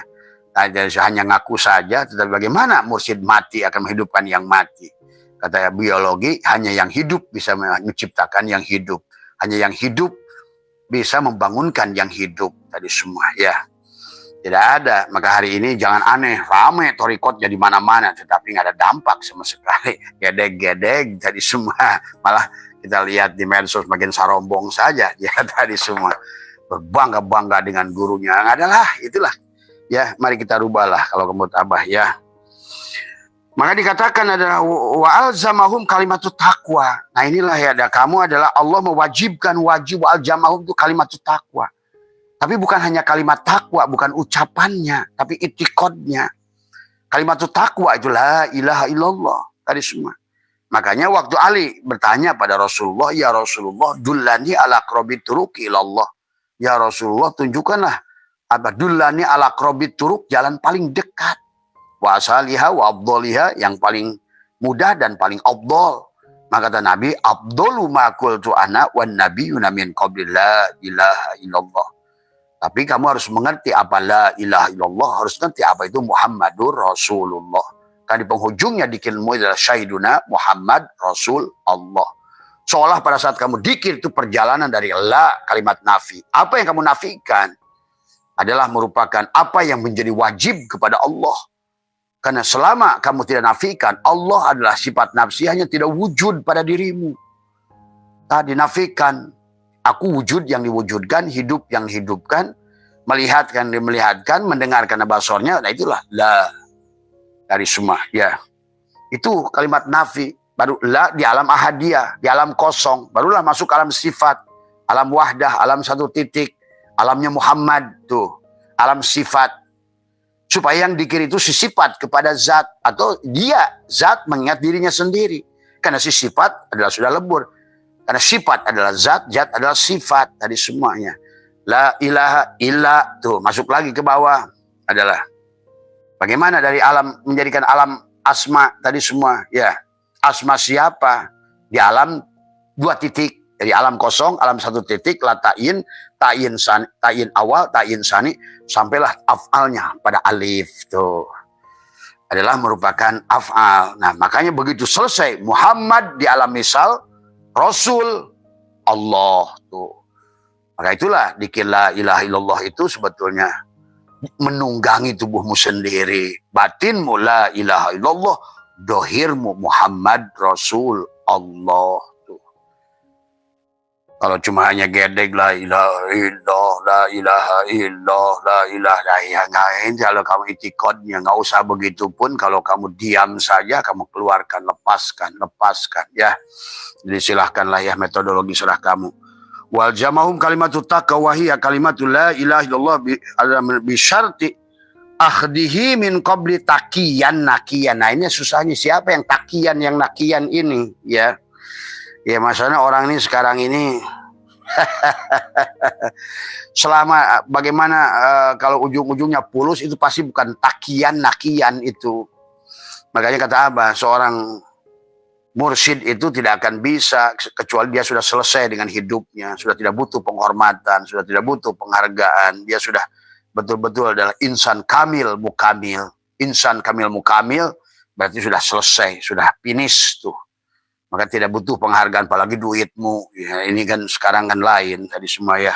Nah, hanya ngaku saja, tetapi bagaimana mursyid mati akan menghidupkan yang mati? Kata biologi, hanya yang hidup bisa menciptakan yang hidup. Hanya yang hidup bisa membangunkan yang hidup. Tadi semua, ya. Tidak ada, maka hari ini jangan aneh, rame torikot jadi mana-mana, tetapi nggak ada dampak sama sekali. Gedeg-gedeg tadi semua, malah kita lihat di medsos makin sarombong saja, ya tadi semua. Berbangga-bangga dengan gurunya, nggak ada lah, itulah. Ya, mari kita rubahlah kalau kamu tabah ya. Maka dikatakan adalah wa'al zamahum kalimatut taqwa. Nah inilah ya, kamu adalah Allah mewajibkan wajib wa'al zamahum itu kalimatut taqwa. Tapi bukan hanya kalimat takwa, bukan ucapannya, tapi itikadnya. Kalimat takwa itu la ilaha illallah. Tadi semua. Makanya waktu Ali bertanya pada Rasulullah, ya Rasulullah, dullani ala aqrabit turuq ilallah. Ya Rasulullah, tunjukkanlah apa dullani ala aqrabit turuq, jalan paling dekat. Wa asaliha wa afdaliha, yang paling mudah dan paling afdal. Maka kata Nabi, afdalu ma qultu ana wan nabiyuna min qabli la ilaha illallah. Tapi kamu harus mengerti apa la ilaha illallah, harus mengerti apa itu Muhammadur Rasulullah. Karena di penghujungnya dikirmu adalah syahiduna Muhammad Rasul Allah. Seolah pada saat kamu dikir itu perjalanan dari la, kalimat nafi. Apa yang kamu nafikan adalah merupakan apa yang menjadi wajib kepada Allah. Karena selama kamu tidak nafikan, Allah adalah sifat nafsi, hanya tidak wujud pada dirimu. Tadi nafikan. Aku wujud yang diwujudkan, hidup yang dihidupkan, melihatkan dimelihatkan, mendengarkan basornya. Nah itulah la dari semua. Ya, itu kalimat nafi. Baru la di alam ahadiyah, di alam kosong. Barulah masuk alam sifat, alam wahdah, alam satu titik, alamnya Muhammad tuh, alam sifat. Supaya yang dikir itu si sifat kepada zat, atau dia zat mengingat dirinya sendiri. Karena si sifat adalah sudah lebur. Karena sifat adalah zat, zat adalah sifat. Tadi semuanya. La ilaha illa. Tuh, masuk lagi ke bawah. Adalah. Bagaimana dari alam, menjadikan alam asma tadi semua. Ya. Asma siapa? Di alam dua titik. Dari alam kosong, alam satu titik. La ta'in, ta'in sani, ta'in awal, ta'in sani. Sampailah af'alnya pada alif. Tuh. Adalah merupakan af'al. Nah, makanya begitu selesai. Muhammad di alam misal. Rasul Allah tuh. Maka itulah dikir la ilaha illallah itu sebetulnya menunggangi tubuhmu sendiri. Batinmu la ilaha illallah, dohirmu Muhammad Rasul Allah tuh. Kalau cuma hanya gedek la ilaha illallah, la ilaha illallah, la ilaha ya nggak. Kalau kamu itikadnya nggak usah begitu pun. Kalau kamu diam saja, kamu keluarkan, lepaskan ya. Jadi silahkanlah ya metodologi serah kamu. Wal jamahum kalimatut taqwa hiya kalimatul la ilaha illallah bi syarti akhdihi min qabli taqiyan nakiyan. Nah ini susahnya, siapa yang taqiyan yang nakiyan ini ya. Ya masalahnya orang ini sekarang ini selama bagaimana kalau ujung-ujungnya pulus itu pasti bukan takian nakian itu. Makanya kata Abah, seorang mursyid itu tidak akan bisa kecuali dia sudah selesai dengan hidupnya, sudah tidak butuh penghormatan, sudah tidak butuh penghargaan, dia sudah betul-betul adalah insan kamil mukamil. Insan kamil mukamil berarti sudah selesai, sudah finish tuh. Maka tidak butuh penghargaan, apalagi duitmu. Ya, ini kan sekarang kan lain tadi semua ya.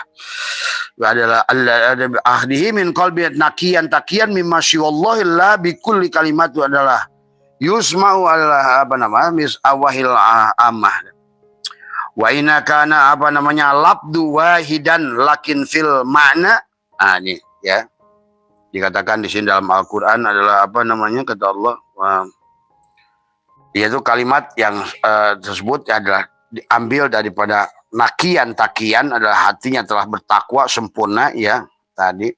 Adalah ada ahdihi min qalbi nakiyan takiyan mimma syiwallahi la bi kulli kalimat itu adalah yusma'u adalah apa namanya mis awahil amah. Wa inna kana apa namanya labdu wahidan lakin fil makna. Ini ya. Dikatakan di sini dalam Al-Qur'an adalah apa namanya kata Allah yaitu kalimat yang tersebut adalah diambil daripada nakian takian adalah hatinya telah bertakwa sempurna ya tadi.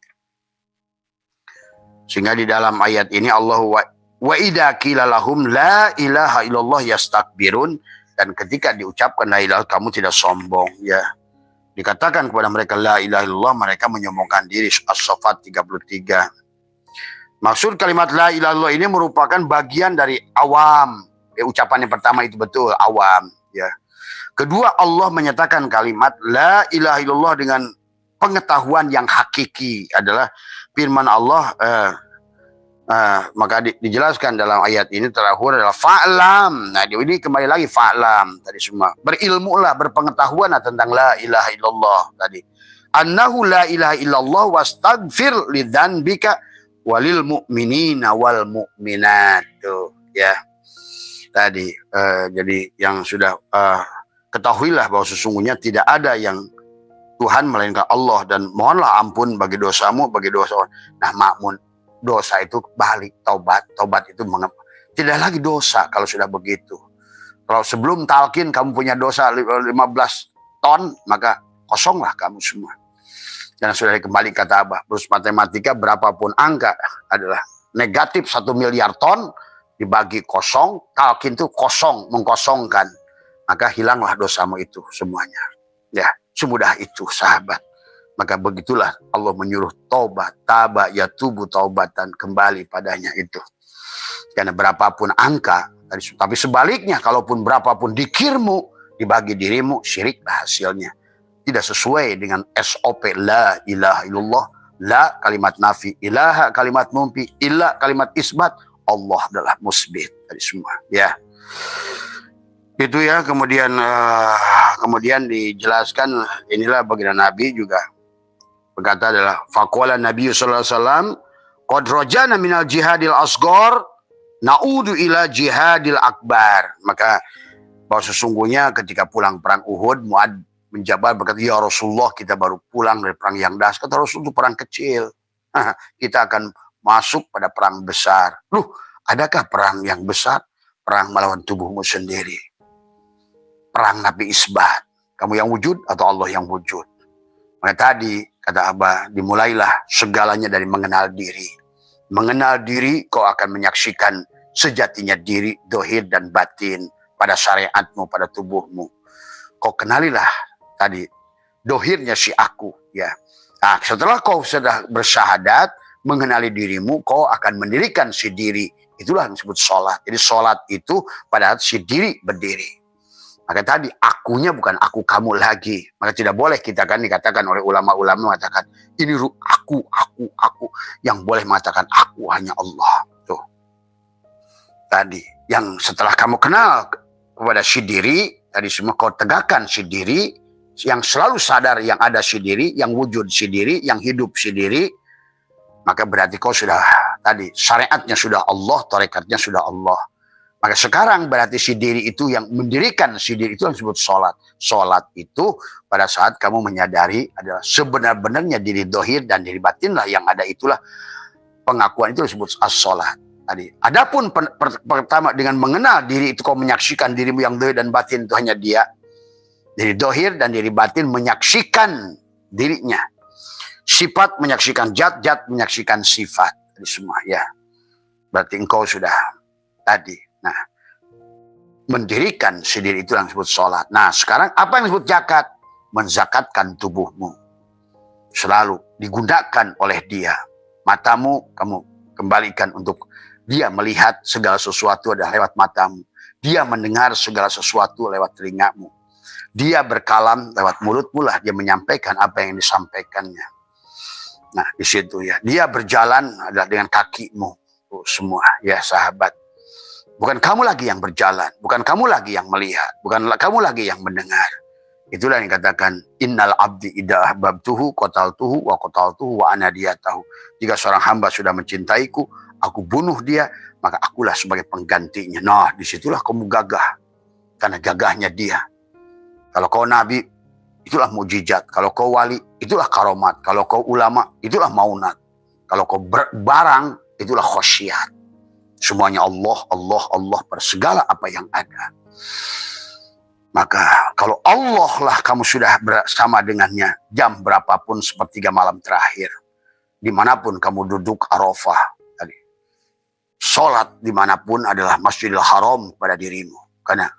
Sehingga di dalam ayat ini Allah wa idza qila lahum la ilaha illallah yastakbirun, dan ketika diucapkan la ilaha kamu tidak sombong ya. Dikatakan kepada mereka la ilaha illallah, mereka menyombongkan diri. As-Saffat 33. Maksud kalimat la ilaha illallah ini merupakan bagian dari awam. Ucapan yang pertama itu betul, awam ya. Kedua, Allah menyatakan kalimat la ilaha illallah dengan pengetahuan yang hakiki adalah firman Allah. Maka dijelaskan dalam ayat ini terakhir adalah fa'lam. Nah ini kembali lagi fa'lam tadi semua. Berilmulah, berpengetahuan tentang la ilaha illallah tadi. Annahu la ilaha illallah wastaghfir lidzanbika walil mu'minina wal mu'minat tuh ya. Tadi jadi yang sudah ketahuilah bahwa sesungguhnya tidak ada yang Tuhan melainkan Allah, dan mohonlah ampun bagi dosamu, bagi dosa. Nah makmun dosa itu balik taubat itu tidak lagi dosa kalau sudah begitu. Kalau sebelum talqin kamu punya dosa 15 ton, maka kosonglah kamu semua. Dan sudah kembali kata Abah, terus matematika berapapun angka adalah negatif 1 miliar ton dibagi kosong, talqin itu kosong, mengkosongkan, maka hilanglah dosamu itu semuanya. Ya, semudah itu sahabat. Maka begitulah Allah menyuruh taubat, taba yatubu taubatan, kembali padanya itu. Karena berapapun angka, tapi sebaliknya kalaupun berapapun dikirmu, dibagi dirimu, syiriklah hasilnya. Tidak sesuai dengan SOP la ilaha illallah, la kalimat nafi, ilaha kalimat mumpi, illa kalimat isbat. Allah adalah musbit dari semua ya. Itu ya, kemudian dijelaskan inilah baginda Nabi juga berkata adalah faqala Nabi sallallahu alaihi wasallam qad rajana minal jihadil asghar na'udu ila jihadil akbar. Maka bahwa sesungguhnya ketika pulang perang Uhud, Mu'ad bin Jabal berkata, ya Rasulullah, kita baru pulang dari perang yang dahsyat. Kata Rasul, itu perang kecil. Kita akan masuk pada perang besar. Loh, adakah perang yang besar? Perang melawan tubuhmu sendiri. Perang Nabi Isbat. Kamu yang wujud atau Allah yang wujud? Maka tadi, kata Abah, dimulailah segalanya dari mengenal diri. Mengenal diri, kau akan menyaksikan sejatinya diri, dohir dan batin pada syariatmu, pada tubuhmu. Kau kenalilah tadi, dohirnya si aku. Ya. Nah, setelah kau sudah bersyahadat, mengenali dirimu, kau akan mendirikan si diri. Itulah yang disebut sholat. Jadi sholat itu pada si diri berdiri. Maka tadi akunya bukan aku kamu lagi. Maka tidak boleh kita kan dikatakan oleh ulama-ulama mengatakan ini aku. Yang boleh mengatakan aku hanya Allah. Tuh. Tadi yang setelah kamu kenal kepada si diri, tadi semua kau tegakkan si diri, yang selalu sadar yang ada si diri, yang wujud si diri, yang hidup si diri. Maka berarti kau sudah tadi syariatnya sudah Allah, tarekatnya sudah Allah. Maka sekarang berarti si diri itu yang mendirikan si diri itu yang disebut sholat. Sholat itu pada saat kamu menyadari adalah sebenar-benarnya diri dohir dan diri batin lah yang ada, itulah pengakuan itu disebut as-sholat. Tadi. Adapun pertama dengan mengenal diri itu, kau menyaksikan dirimu yang dohir dan batin itu hanya dia. Diri dohir dan diri batin menyaksikan dirinya. Sifat menyaksikan zat, zat menyaksikan sifat. Tadi semua ya. Berarti engkau sudah tadi. Nah, mendirikan si diri itu yang disebut sholat. Nah, sekarang apa yang disebut zakat? Menzakatkan tubuhmu. Selalu digunakan oleh dia. Matamu kamu kembalikan untuk dia melihat segala sesuatu adalah lewat matamu. Dia mendengar segala sesuatu lewat telingamu. Dia berkalam lewat mulutmu lah. Dia menyampaikan apa yang disampaikannya. Nah, di situ ya. Dia berjalan adalah dengan kakimu. Semua ya sahabat. Bukan kamu lagi yang berjalan, bukan kamu lagi yang melihat, bukan kamu lagi yang mendengar. Itulah yang dikatakan innal abdi idza ahbabtuhu qataltuhu wa qataltuhu wa ana diyatahu. Jika seorang hamba sudah mencintaiku, aku bunuh dia, maka akulah sebagai penggantinya. Nah, disitulah kamu gagah. Karena gagahnya dia. Kalau kau nabi, itulah mujizat. Kalau kau wali, itulah karomat. Kalau kau ulama, itulah maunat. Kalau kau barang, itulah khosyat. Semuanya Allah, Allah, Allah pada segala apa yang ada. Maka kalau Allah lah kamu sudah bersama dengannya jam berapapun sepertiga malam terakhir. Dimanapun kamu duduk Arafah. Tadi. Sholat dimanapun adalah Masjidil Haram pada dirimu. Karena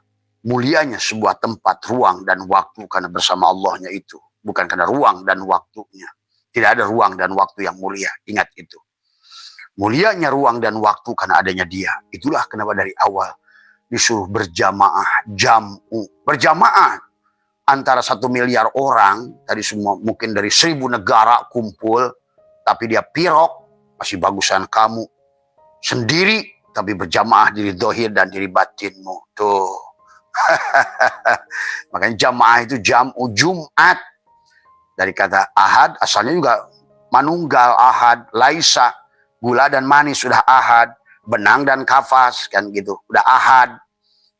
mulianya sebuah tempat, ruang dan waktu karena bersama Allahnya itu. Bukan karena ruang dan waktunya. Tidak ada ruang dan waktu yang mulia. Ingat itu. Mulianya ruang dan waktu karena adanya dia. Itulah kenapa dari awal disuruh berjamaah, jam'u. Berjamaah antara 1 miliar orang, tadi semua mungkin dari 1000 negara kumpul, tapi dia pirok, masih bagusan kamu. Sendiri, tapi berjamaah diri dohir dan diri batinmu. Tuh. Makanya jamaah itu jam'u Jumat. Dari kata ahad, asalnya juga manunggal ahad, laisa. Gula dan manis sudah ahad, benang dan kafas kan gitu, udah ahad.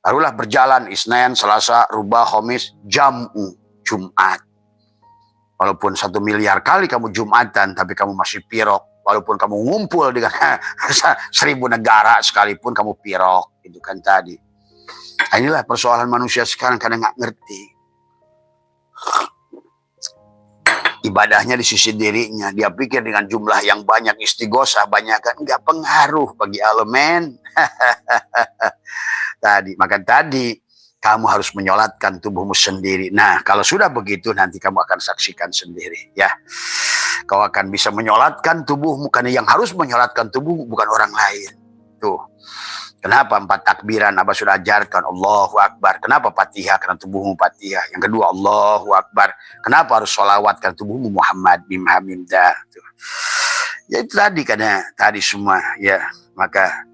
Barulah berjalan Isnin, Selasa, Rubah, Khamis, jam'u Jumat. Walaupun 1 miliar kali kamu Jumatan, tapi kamu masih pirok. Walaupun kamu ngumpul dengan 1000 negara sekalipun kamu pirok, itu kan tadi. Nah, inilah persoalan manusia sekarang kadang nggak ngerti. Ibadahnya di sisi dirinya, dia pikir dengan jumlah yang banyak istighosah banyak kan nggak pengaruh bagi elemen. Maka tadi kamu harus menyolatkan tubuhmu sendiri. Nah, kalau sudah begitu nanti kamu akan saksikan sendiri ya. Kau akan bisa menyolatkan tubuhmu karena yang harus menyolatkan tubuhmu bukan orang lain. Tuh. Kenapa 4 takbiran Abah sudah ajarkan Allahu Akbar. Kenapa Fatihah? Karena tubuhmu Fatihah. Yang kedua Allahu Akbar. Kenapa harus sholawat? Karena tubuhmu Muhammad bin Hamimdah. Ya itu tadi karena tadi semua ya. Maka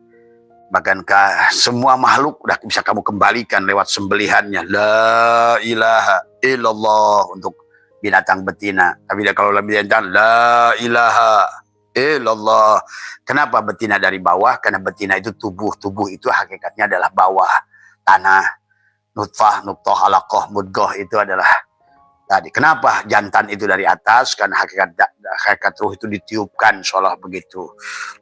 bahkankah semua makhluk udah bisa kamu kembalikan lewat sembelihannya. La ilaha illallah untuk binatang betina. Tapi kalau lebih binatang la ilaha illallah. Kenapa betina dari bawah? Karena betina itu tubuh. Tubuh itu hakikatnya adalah bawah. Tanah. Nutfah, nuqthah, alaqah, mudghah itu adalah tadi. Kenapa jantan itu dari atas? Karena hakikat ruh itu ditiupkan seolah begitu.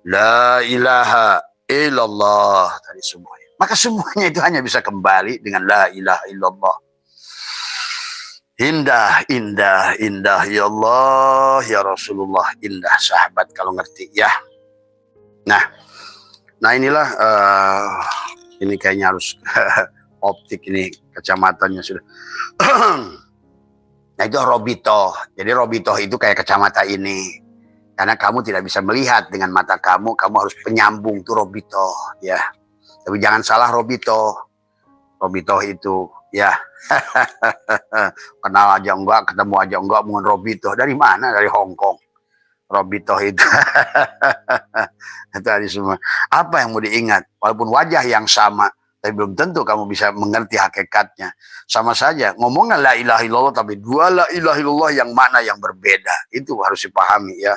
La ilaha illallah. Tadi semuanya. Maka semuanya itu hanya bisa kembali dengan la ilaha illallah. Indah, indah, indah ya Allah, ya Rasulullah, indah sahabat kalau ngerti ya. Nah inilah ini kayaknya harus optik ini kacamatannya sudah. Nah itu robitoh. Jadi robitoh itu kayak kacamata ini. Karena kamu tidak bisa melihat dengan mata kamu harus penyambung tuh robitoh ya. Tapi jangan salah robitoh. Robitoh itu ya. Kenal aja enggak, ketemu aja enggak, mungkin robitoh dari mana? Dari Hong Kong. Robitoh itu. Tadi semua. Apa yang mau diingat? Walaupun wajah yang sama, tapi belum tentu kamu bisa mengerti hakikatnya. Sama saja, ngomongnya la ilaha illallah, tapi dua la ilaha illallah yang mana yang berbeda. Itu harus dipahami ya.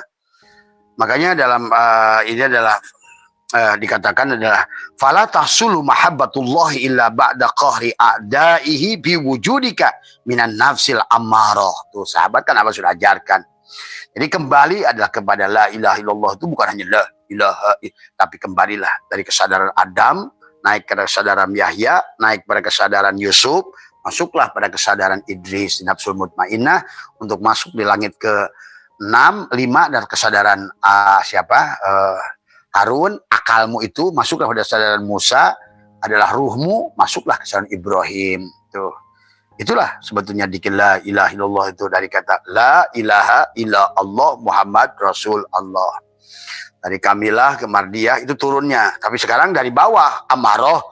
Makanya dalam ini adalah dikatakan adalah fala tahsulu mahabbatullahi illa ba'da qahri a'daihi biwujudika minan nafsil ammarah. Tuh sahabat kan apa sudah ajarkan. Jadi kembali adalah kepada la ilaha illallah, itu bukan hanya la ilaha, tapi kembalilah dari kesadaran Adam, naik ke kesadaran Yahya, naik pada kesadaran Yusuf, masuklah pada kesadaran Idris, nafsul mutmainnah, untuk masuk di langit ke 6, 5 dan kesadaran Harun, akalmu itu masuklah pada kesadaran Musa, adalah ruhmu, masuklah kesadaran Ibrahim. Tuh. Itulah sebetulnya dikir la ilaha illallah itu dari kata la ilaha illallah Muhammad Rasul Allah. Dari Kamilah ke Mardiyah itu turunnya. Tapi sekarang dari bawah, Amaroh,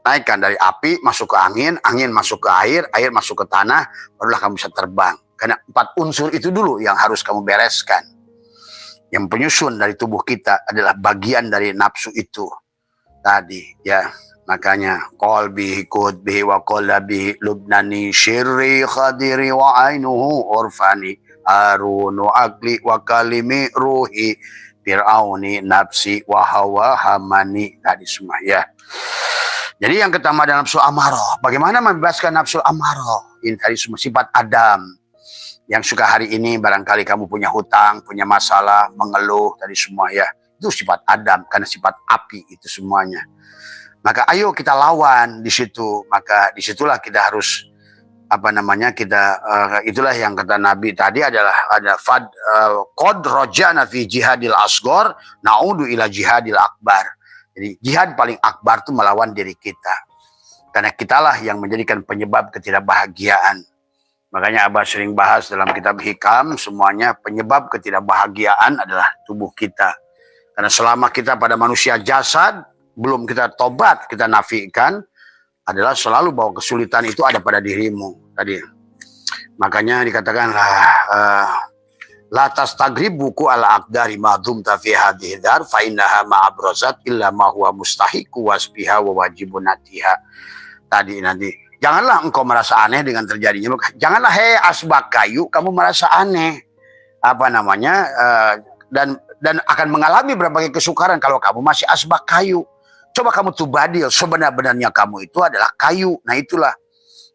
naikkan dari api, masuk ke angin, angin masuk ke air, air masuk ke tanah, barulah kamu bisa terbang. Karena 4 unsur itu dulu yang harus kamu bereskan. Yang penyusun dari tubuh kita adalah bagian dari nafsu itu. Tadi, ya. Makanya, qalbi qudbi wa qallabi lubnani syirri khadiri wa ainuhu urfani arunu akli wa kalimi ruhi fir'auni nafsi wa hawa hamani. Tadi semua, ya. Jadi yang pertama adalah nafsu amarah. Bagaimana membebaskan nafsu amarah? Ini tadi semua sifat Adam. Yang suka hari ini barangkali kamu punya hutang, punya masalah, mengeluh, tadi semua, ya. Itu sifat Adam, karena sifat api itu semuanya. Maka ayo kita lawan di situ. Maka disitulah kita harus itulah yang kata Nabi tadi adalah ada qad rajana fi jihadil asghar na'udu ila jihadil akbar. Jadi jihad paling akbar itu melawan diri kita. Karena kitalah yang menjadikan penyebab ketidakbahagiaan. Makanya Abah sering bahas dalam kitab Hikam, semuanya penyebab ketidakbahagiaan adalah tubuh kita. Karena selama kita pada manusia jasad, belum kita tobat, kita nafikan, adalah selalu bahwa kesulitan itu ada pada dirimu. Tadi. Makanya dikatakanlah, la tastagribuku ala aqdari ma dumta fi hadhihi dar fa innaha ma'abrozat illa ma huwa mustahiqu wasbiha wa wajibun natiha. Tadi nanti. Janganlah engkau merasa aneh dengan terjadinya. Janganlah asbak kayu, kamu merasa aneh. Dan akan mengalami berbagai kesukaran kalau kamu masih asbak kayu. Coba kamu tubadil, sebenar-benarnya kamu itu adalah kayu. Nah itulah.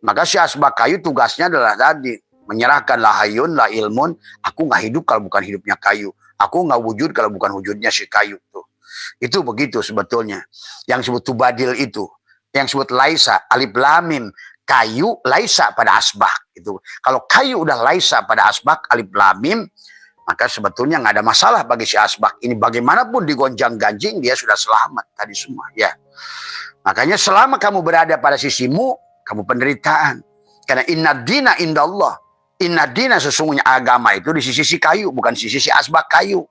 Maka si asbak kayu tugasnya adalah tadi. Menyerahkan la hayun, la ilmun. Aku nggak hidup kalau bukan hidupnya kayu. Aku nggak wujud kalau bukan wujudnya si kayu. Tuh. Itu begitu sebetulnya. Yang disebut tubadil itu. Yang disebut laisa, alif lamim. Kayu, laisa pada asbak. Itu. Kalau kayu udah laisa pada asbak, alif lamim. Maka sebetulnya nggak ada masalah bagi si asbak ini. Bagaimanapun digonjang-ganjing, dia sudah selamat tadi semua. Ya. Makanya selama kamu berada pada sisimu, kamu penderitaan. Karena inna dina indallah. Inna dina sesungguhnya agama itu di sisi si kayu, bukan di sisi asbak kayu.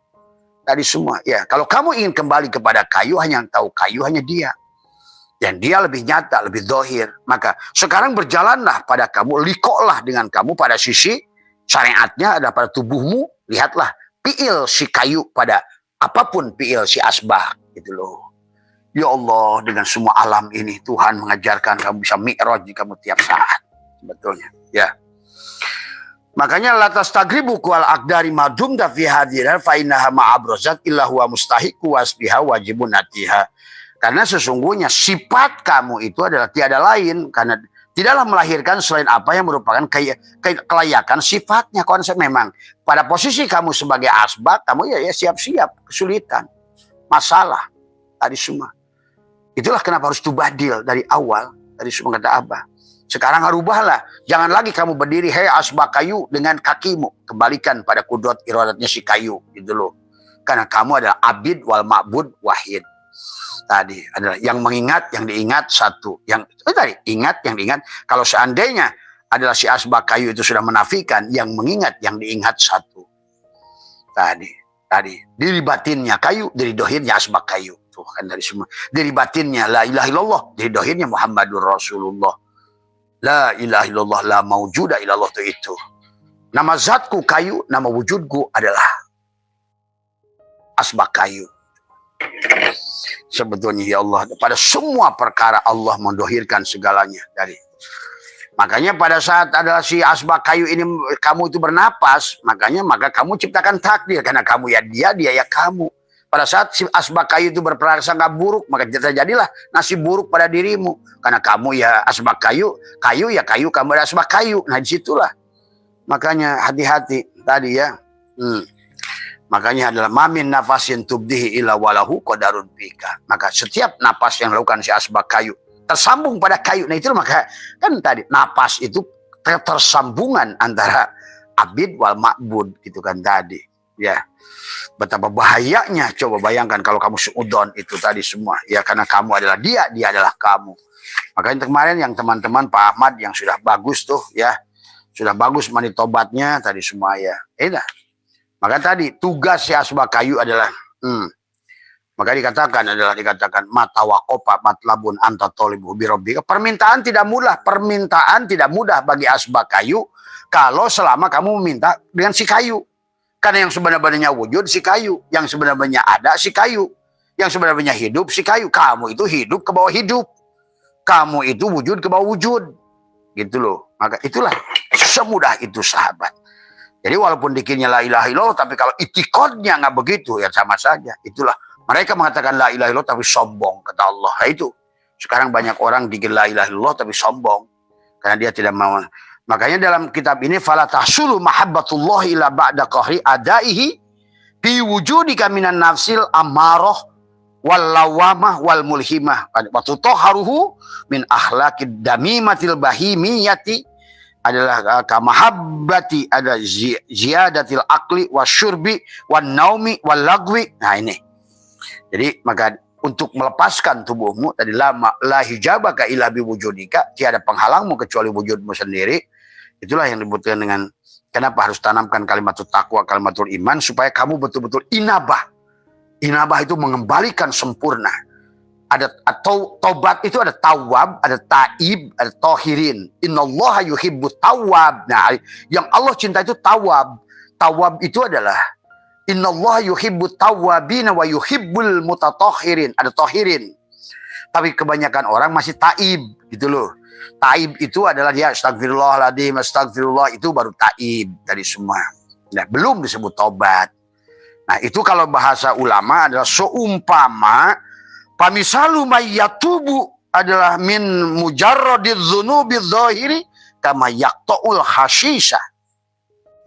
Tadi semua. Ya. Kalau kamu ingin kembali kepada kayu, hanya yang tahu kayu hanya dia. Dan dia lebih nyata, lebih dohir. Maka sekarang berjalanlah pada kamu, likoklah dengan kamu pada sisi syariatnya ada pada tubuhmu. Lihatlah piil si kayu pada apapun piil si asbah gitu loh. Ya Allah, dengan semua alam ini Tuhan mengajarkan kamu bisa mi'raj kamu tiap saat. Sebetulnya, ya. Makanya la tastagribu wal aqdari madumta fi hadiran fa innaha ma'abrozat illa huwa mustahiqu wasbiha wajibun natiha. Karena sesungguhnya sifat kamu itu adalah tiada lain karena tidaklah melahirkan selain apa yang merupakan kelayakan sifatnya. Konsep memang pada posisi kamu sebagai asbak, kamu ya siap-siap kesulitan, masalah tadi semua. Itulah kenapa harus tubadil dari awal. Tadi semua kata Abah. Sekarang rubahlah. Jangan lagi kamu berdiri, hei asbak kayu dengan kakimu. Kembalikan pada kudrat iradatnya si kayu. Gitu loh. Karena kamu adalah abid wal ma'bud wahid. Tadi adalah yang mengingat, yang diingat satu. Yang tadi ingat, yang diingat. Kalau seandainya adalah si asbak kayu itu sudah menafikan, yang mengingat, yang diingat satu. Tadi diri batinnya kayu, diri dohirnya asbak kayu. Tuh kan dari semua. Diri batinnya la ilaha illallah, diri dohirnya Muhammadur Rasulullah. La ilaha illallah, la maujuda illallah itu. Nama zatku kayu, nama wujudku adalah asbak kayu. Sebetulnya ya Allah, pada semua perkara Allah mendohirkan segalanya dari. Makanya pada saat adalah si asbak kayu ini kamu itu bernapas, maka kamu ciptakan takdir karena kamu ya dia, dia ya kamu. Pada saat si asbak kayu itu berprasangka buruk, maka terjadilah nasib buruk pada dirimu. Karena kamu ya asbak kayu, kayu ya kayu, kamu ada asbak kayu. Nah disitulah. Makanya hati-hati tadi ya. Makanya adalah mamin nafasin tubdihi ila walahu qadarun fika. Maka setiap napas yang dilakukan si asbak kayu tersambung pada kayu. Nah itu maka kan tadi napas itu tersambungan antara abid wal ma'bud gitu kan tadi. Ya. Betapa bahayanya, coba bayangkan kalau kamu seudon itu tadi semua. Ya karena kamu adalah dia adalah kamu. Makanya kemarin yang teman-teman Pak Ahmad yang sudah bagus tuh ya. Sudah bagus mani tobatnya tadi semua ya. Maka tadi tugas si asbak kayu adalah maka dikatakan mata waqofa matlabun anta tolibu birabbika. Permintaan tidak mudah bagi asbak kayu kalau selama kamu meminta dengan si kayu. Karena yang sebenarnya wujud si kayu, yang sebenarnya ada si kayu, yang sebenarnya hidup si kayu. Kamu itu hidup ke bawah hidup, kamu itu wujud ke bawah wujud, gitu loh. Maka itulah semudah itu sahabat. Jadi walaupun dikirnya la ilaha illallah, tapi kalau itikadnya nggak begitu ya sama saja. Itulah mereka mengatakan la ilaha illallah tapi sombong kata Allah. Nah, itu sekarang banyak orang dikir la ilaha illallah tapi sombong karena dia tidak mau. Makanya dalam kitab ini fala tahsulu mahabbatullah ila ba'da qahri adaihi fi wujudika minan nafsil ammarah wal lawamah wal mulhimah wa tutahharuhu min akhlaqid damimatil bahimiyati adalah kamahabbati ada ziyadatil akli wasyurbi wan naumi wal lagwi. Nah ini. Jadi maka untuk melepaskan tubuhmu tadi la hijabaka illa biwujudika, tiada penghalangmu kecuali wujudmu sendiri. Itulah yang dibutuhkan dengan kenapa harus tanamkan kalimatul takwa, kalimatul iman supaya kamu betul-betul inabah. Inabah itu mengembalikan sempurna. Ada atau taubat itu ada tawab, ada taib, ada tohirin. Innallaha yuhibbut tawab. Nah, yang Allah cinta itu tawab. Tawab itu adalah innallaha yuhibbut tawabina wa yuhibbul mutatahhirin. Ada tohirin. Tapi kebanyakan orang masih taib gitu loh. Taib itu adalah dia astagfirullahaladzim, astagfirullah, itu baru taib dari semua. Nah, belum disebut tobat. Nah, itu kalau bahasa ulama adalah seumpama pamisalu mayyatubu adalah min mujarradiz dzunubiz zahiri kama yaqta'ul hashisha.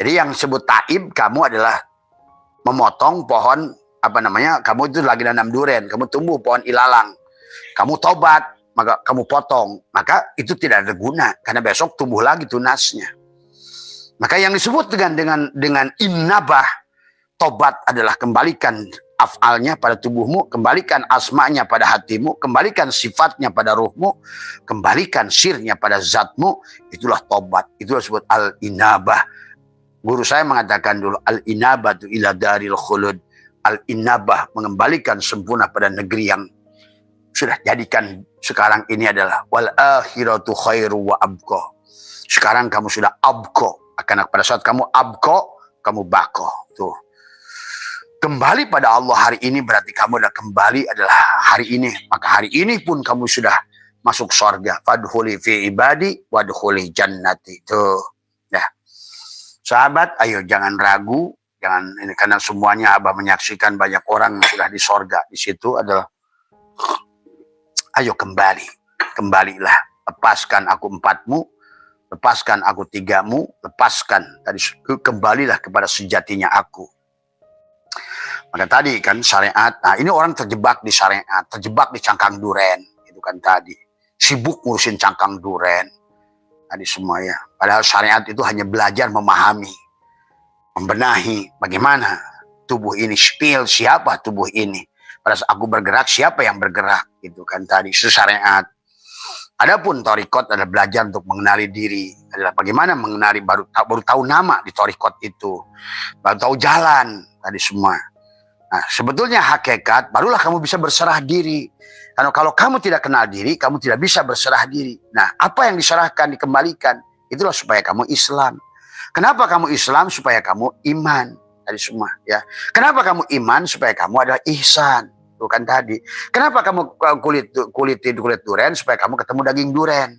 Jadi yang disebut taib kamu adalah memotong pohon kamu itu lagi nanam duren, kamu tumbuh pohon ilalang. Kamu tobat, maka kamu potong, maka itu tidak ada guna karena besok tumbuh lagi tunasnya. Maka yang disebut dengan innabah, tobat adalah kembalikan afalnya pada tubuhmu, kembalikan asmanya pada hatimu, kembalikan sifatnya pada ruhmu, kembalikan sirnya pada zatmu. Itulah tobat. Itulah disebut al-inabah. Guru saya mengatakan dulu al-inabatu ila daril khulud. Al-inabah mengembalikan sempurna pada negeri yang sudah jadikan sekarang ini adalah wal akhiratu khairu wa abqa. Sekarang kamu sudah abqa. Akan pada saat kamu abqa, kamu baqo. Tuh. Kembali pada Allah hari ini berarti kamu adalah kembali adalah hari ini. Maka hari ini pun kamu sudah masuk surga. Fadkhuli fi ibadi wadkhuli jannati. Tuh. Ya. Sahabat, ayo jangan ragu, jangan ini karena semuanya Abah menyaksikan banyak orang yang sudah di surga. Di situ adalah ayo kembalilah, lepaskan aku empatmu, lepaskan aku tigamu, lepaskan, tadi kembalilah kepada sejatinya aku. Maka tadi kan syariat, nah ini orang terjebak di syariat, terjebak di cangkang duren, itu kan tadi, sibuk ngurusin cangkang duren, tadi semuanya. Padahal syariat itu hanya belajar memahami, membenahi bagaimana tubuh ini, siapa tubuh ini. Pada saat aku bergerak, siapa yang bergerak? Itu kan tadi, syariat. Adapun torikot adalah belajar untuk mengenali diri. Adalah bagaimana mengenali, baru tahu nama di torikot itu. Baru tahu jalan, tadi semua. Nah, sebetulnya hakikat, barulah kamu bisa berserah diri. Karena kalau kamu tidak kenal diri, kamu tidak bisa berserah diri. Nah, apa yang diserahkan, dikembalikan. Itulah supaya kamu Islam. Kenapa kamu Islam? Supaya kamu iman. Tadi semua. Ya. Kenapa kamu iman? Supaya kamu adalah ihsan. Bukan tadi. Kenapa kamu kulit duren? Supaya kamu ketemu daging duren.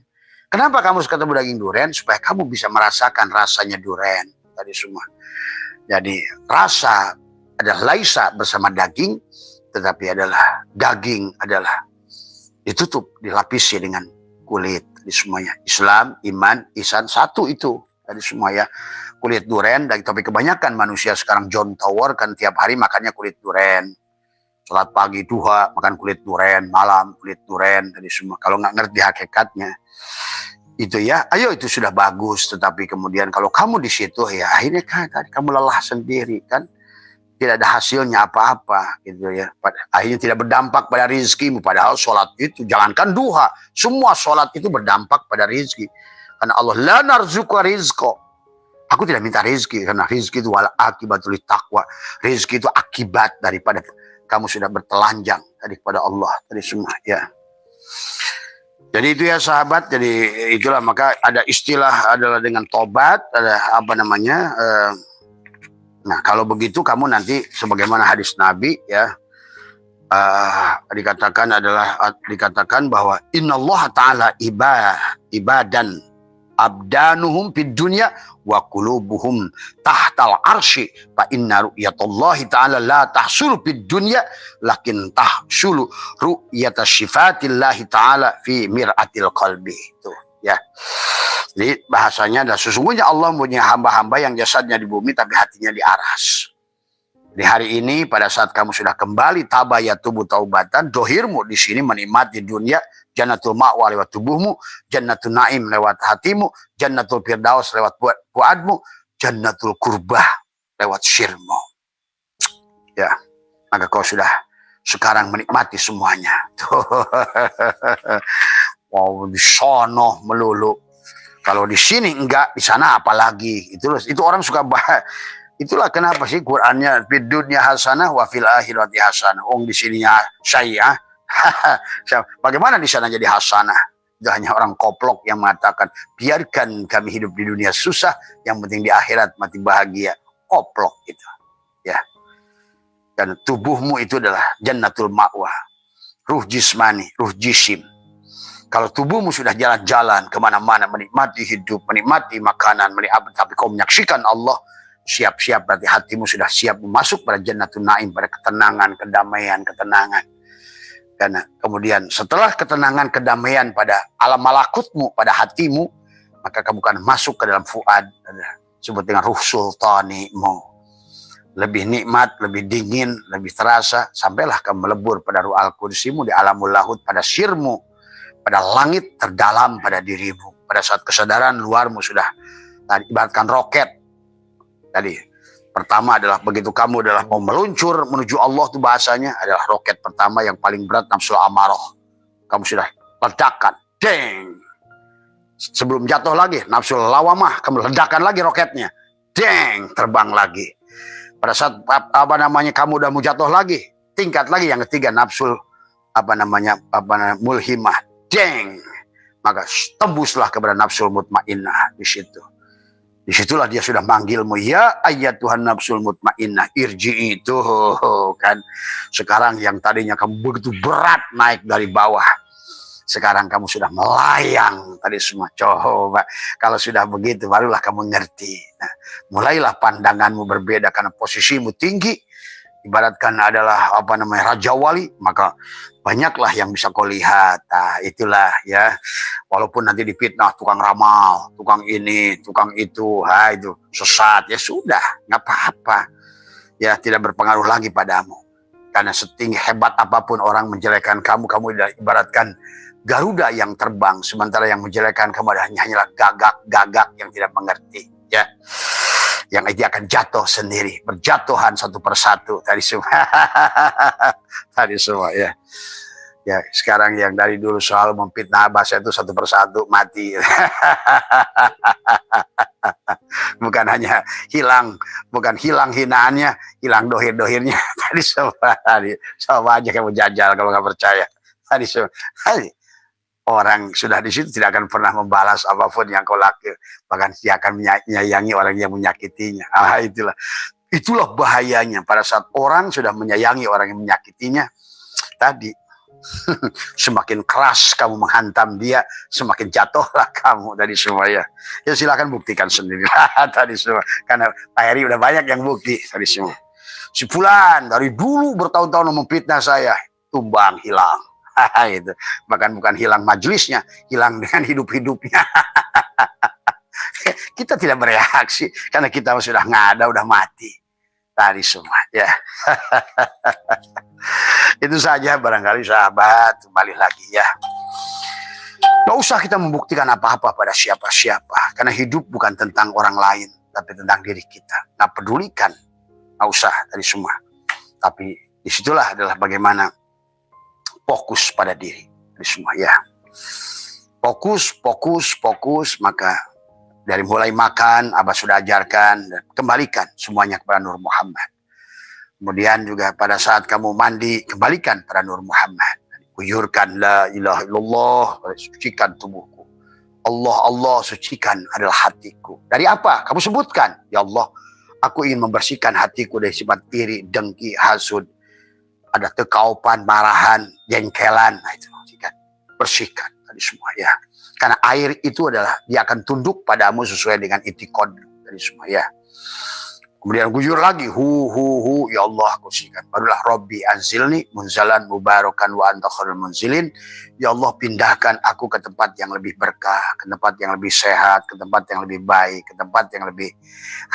Kenapa kamu ketemu daging duren? Supaya kamu bisa merasakan rasanya duren. Tadi semua. Jadi rasa adalah laisa bersama daging, tetapi adalah daging adalah ditutup, dilapisi dengan kulit. Tadi semuanya Islam, iman, ihsan, satu itu tadi semua ya. Kulit duren, tapi kebanyakan manusia sekarang John Tower kan tiap hari makannya kulit duren. Sholat pagi duha makan kulit duren, malam kulit duren tadi semua. Kalau nggak ngerti hakikatnya itu ya, ayo itu sudah bagus. Tetapi kemudian kalau kamu di situ ya akhirnya kan kamu lelah sendiri kan, tidak ada hasilnya apa-apa gitu ya. Akhirnya tidak berdampak pada rizkimu. Padahal sholat itu jangankan duha, semua sholat itu berdampak pada rizki. Karena Allah la narzuqa rizqa. Aku tidak minta rizki karena rizki itu wal akibatul taqwa. Rizki itu akibat daripada kamu sudah bertelanjang tadi kepada Allah tadi semua ya. Jadi itu ya sahabat, jadi itulah maka ada istilah adalah dengan tobat, ada apa namanya. Nah kalau begitu kamu nanti sebagaimana hadis Nabi ya, dikatakan bahwa innallaha ta'ala ibadan abdanuhum fid dunya wa qulubuhum tahtal arsy fa inna ru'yatallahi ta'ala la tahsulu fid dunya lakin tahsulu ru'yata sifatillahi ta'ala fi mir'atil qalbi. Itu ya. Jadi bahasanya adalah sesungguhnya Allah punya hamba-hamba yang jasadnya di bumi tapi hatinya di aras. Di hari ini pada saat kamu sudah kembali tabayatubu taubatan, dohirmu di sini menikmati dunia, jannatul ma'wa lewat tubuhmu, jannatul naim lewat hatimu, jannatul firdaus lewat fuadmu, jannatul kurbah lewat syirmu. Ya, maka kau sudah sekarang menikmati semuanya. Wow, di sono melulu. Kalau di sini enggak, di sana apalagi. Itu orang suka bahas. Itulah kenapa sih Qur'annya fid dunya hasanah wa fil akhirati hasanah. Di sininya syai'ah. Bagaimana di sana jadi hasanah? Itu hanya orang koplok yang mengatakan biarkan kami hidup di dunia susah, yang penting di akhirat mati bahagia. Koplok itu. Ya. Dan tubuhmu itu adalah jannatul ma'wa. Ruh jismani, ruh jisim. Kalau tubuhmu sudah jalan-jalan kemana-mana, menikmati hidup, menikmati makanan, tapi kau menyaksikan Allah, siap-siap berarti hatimu sudah siap masuk pada jannatul naim, pada ketenangan, kedamaian, ketenangan. Karena kemudian setelah ketenangan, kedamaian pada alam malakutmu, pada hatimu, maka kamu akan masuk ke dalam fuad, disebut dengan ruh sultanimu. Lebih nikmat, lebih dingin, lebih terasa, sampailah kamu melebur pada ruh al-kursimu, di alamul lahut, pada sirmu, pada langit terdalam pada dirimu. Pada saat kesadaran luarmu sudah ibaratkan roket. Tadi pertama adalah begitu kamu adalah mau meluncur menuju Allah, itu bahasanya adalah roket pertama yang paling berat, nafsu amarah. Kamu sudah ledakan, deng. Sebelum jatuh lagi nafsu lawamah, kamu ledakan lagi roketnya, deng, terbang lagi. Pada saat kamu udah mau jatuh lagi, tingkat lagi yang ketiga nafsu mulhimah, deng. Maka tembuslah kepada nafsul mutmainnah di situ. Disitulah dia sudah manggilmu, ya ayyatuhan nafsul mutmainnah irji'i, itu kan. Sekarang yang tadinya kamu begitu berat naik dari bawah, sekarang kamu sudah melayang tadi semua. Coba kalau sudah begitu barulah kamu ngerti. Nah, mulailah pandanganmu berbeda karena posisimu tinggi, ibaratkan adalah raja wali, maka banyaklah yang bisa kau lihat. Nah, itulah ya. Walaupun nanti difitnah tukang ramal, tukang ini, tukang itu, itu sesat, ya sudah, nggak apa-apa. Ya tidak berpengaruh lagi padamu. Karena setinggi hebat apapun orang menjelekan kamu, kamu ibaratkan Garuda yang terbang, sementara yang menjelekan kamu hanyalah gagak yang tidak mengerti. Ya. Yang dia akan jatuh sendiri, berjatuhan satu persatu tadi semua. Tadi semua ya. Ya, sekarang yang dari dulu soal memfitnah bahasa itu satu persatu mati. Bukan hanya hilang, bukan hilang hinaannya, hilang dohir-dohirnya. Tadi semua, coba aja kamu jajal kalau nggak percaya. Tadi semua. Orang sudah di situ tidak akan pernah membalas apapun yang kau lakukan. Bahkan dia akan menyayangi orang yang menyakitinya. Itulah bahayanya pada saat orang sudah menyayangi orang yang menyakitinya. Tadi semakin keras kamu menghantam dia, semakin jatuhlah kamu tadi semua ya. Ya silakan buktikan sendiri tadi semua. Karena Pak Heri udah banyak yang bukti tadi semua. Si Fulan dari dulu bertahun-tahun memfitnah saya, tumbang, hilang. Itu. Bahkan bukan hilang majelisnya, hilang dengan hidup-hidupnya. Kita tidak bereaksi karena kita sudah nggak ada, udah mati. Tadi semua ya. Itu saja barangkali sahabat, kembali lagi ya. Gak usah kita membuktikan apa-apa pada siapa-siapa. Karena hidup bukan tentang orang lain, tapi tentang diri kita. Gak pedulikan, gak usah tadi semua. Tapi disitulah adalah bagaimana fokus pada diri. Tadi semua ya. Fokus, maka dari mulai makan, Abah sudah ajarkan, dan kembalikan semuanya kepada Nur Muhammad. Kemudian juga pada saat kamu mandi, kembalikan pada Nur Muhammad. Guyurkan la ilaha illallah, sucikan tubuhku. Allah, sucikan adalah hatiku. Dari apa? Kamu sebutkan. Ya Allah, aku ingin membersihkan hatiku dari sifat iri, dengki, hasud. Ada kekaupan, marahan, jengkelan. Nah itu, bersihkan. Tadi semua ya. Karena air itu adalah, dia akan tunduk padamu sesuai dengan itikad. Tadi semua ya. Kemudian guyur lagi, ya Allah aku sikan. Barulah Rabbi anzilni munzalan mubarakan wa anta khairul munzilin. Ya Allah pindahkan aku ke tempat yang lebih berkah, ke tempat yang lebih sehat, ke tempat yang lebih baik, ke tempat yang lebih...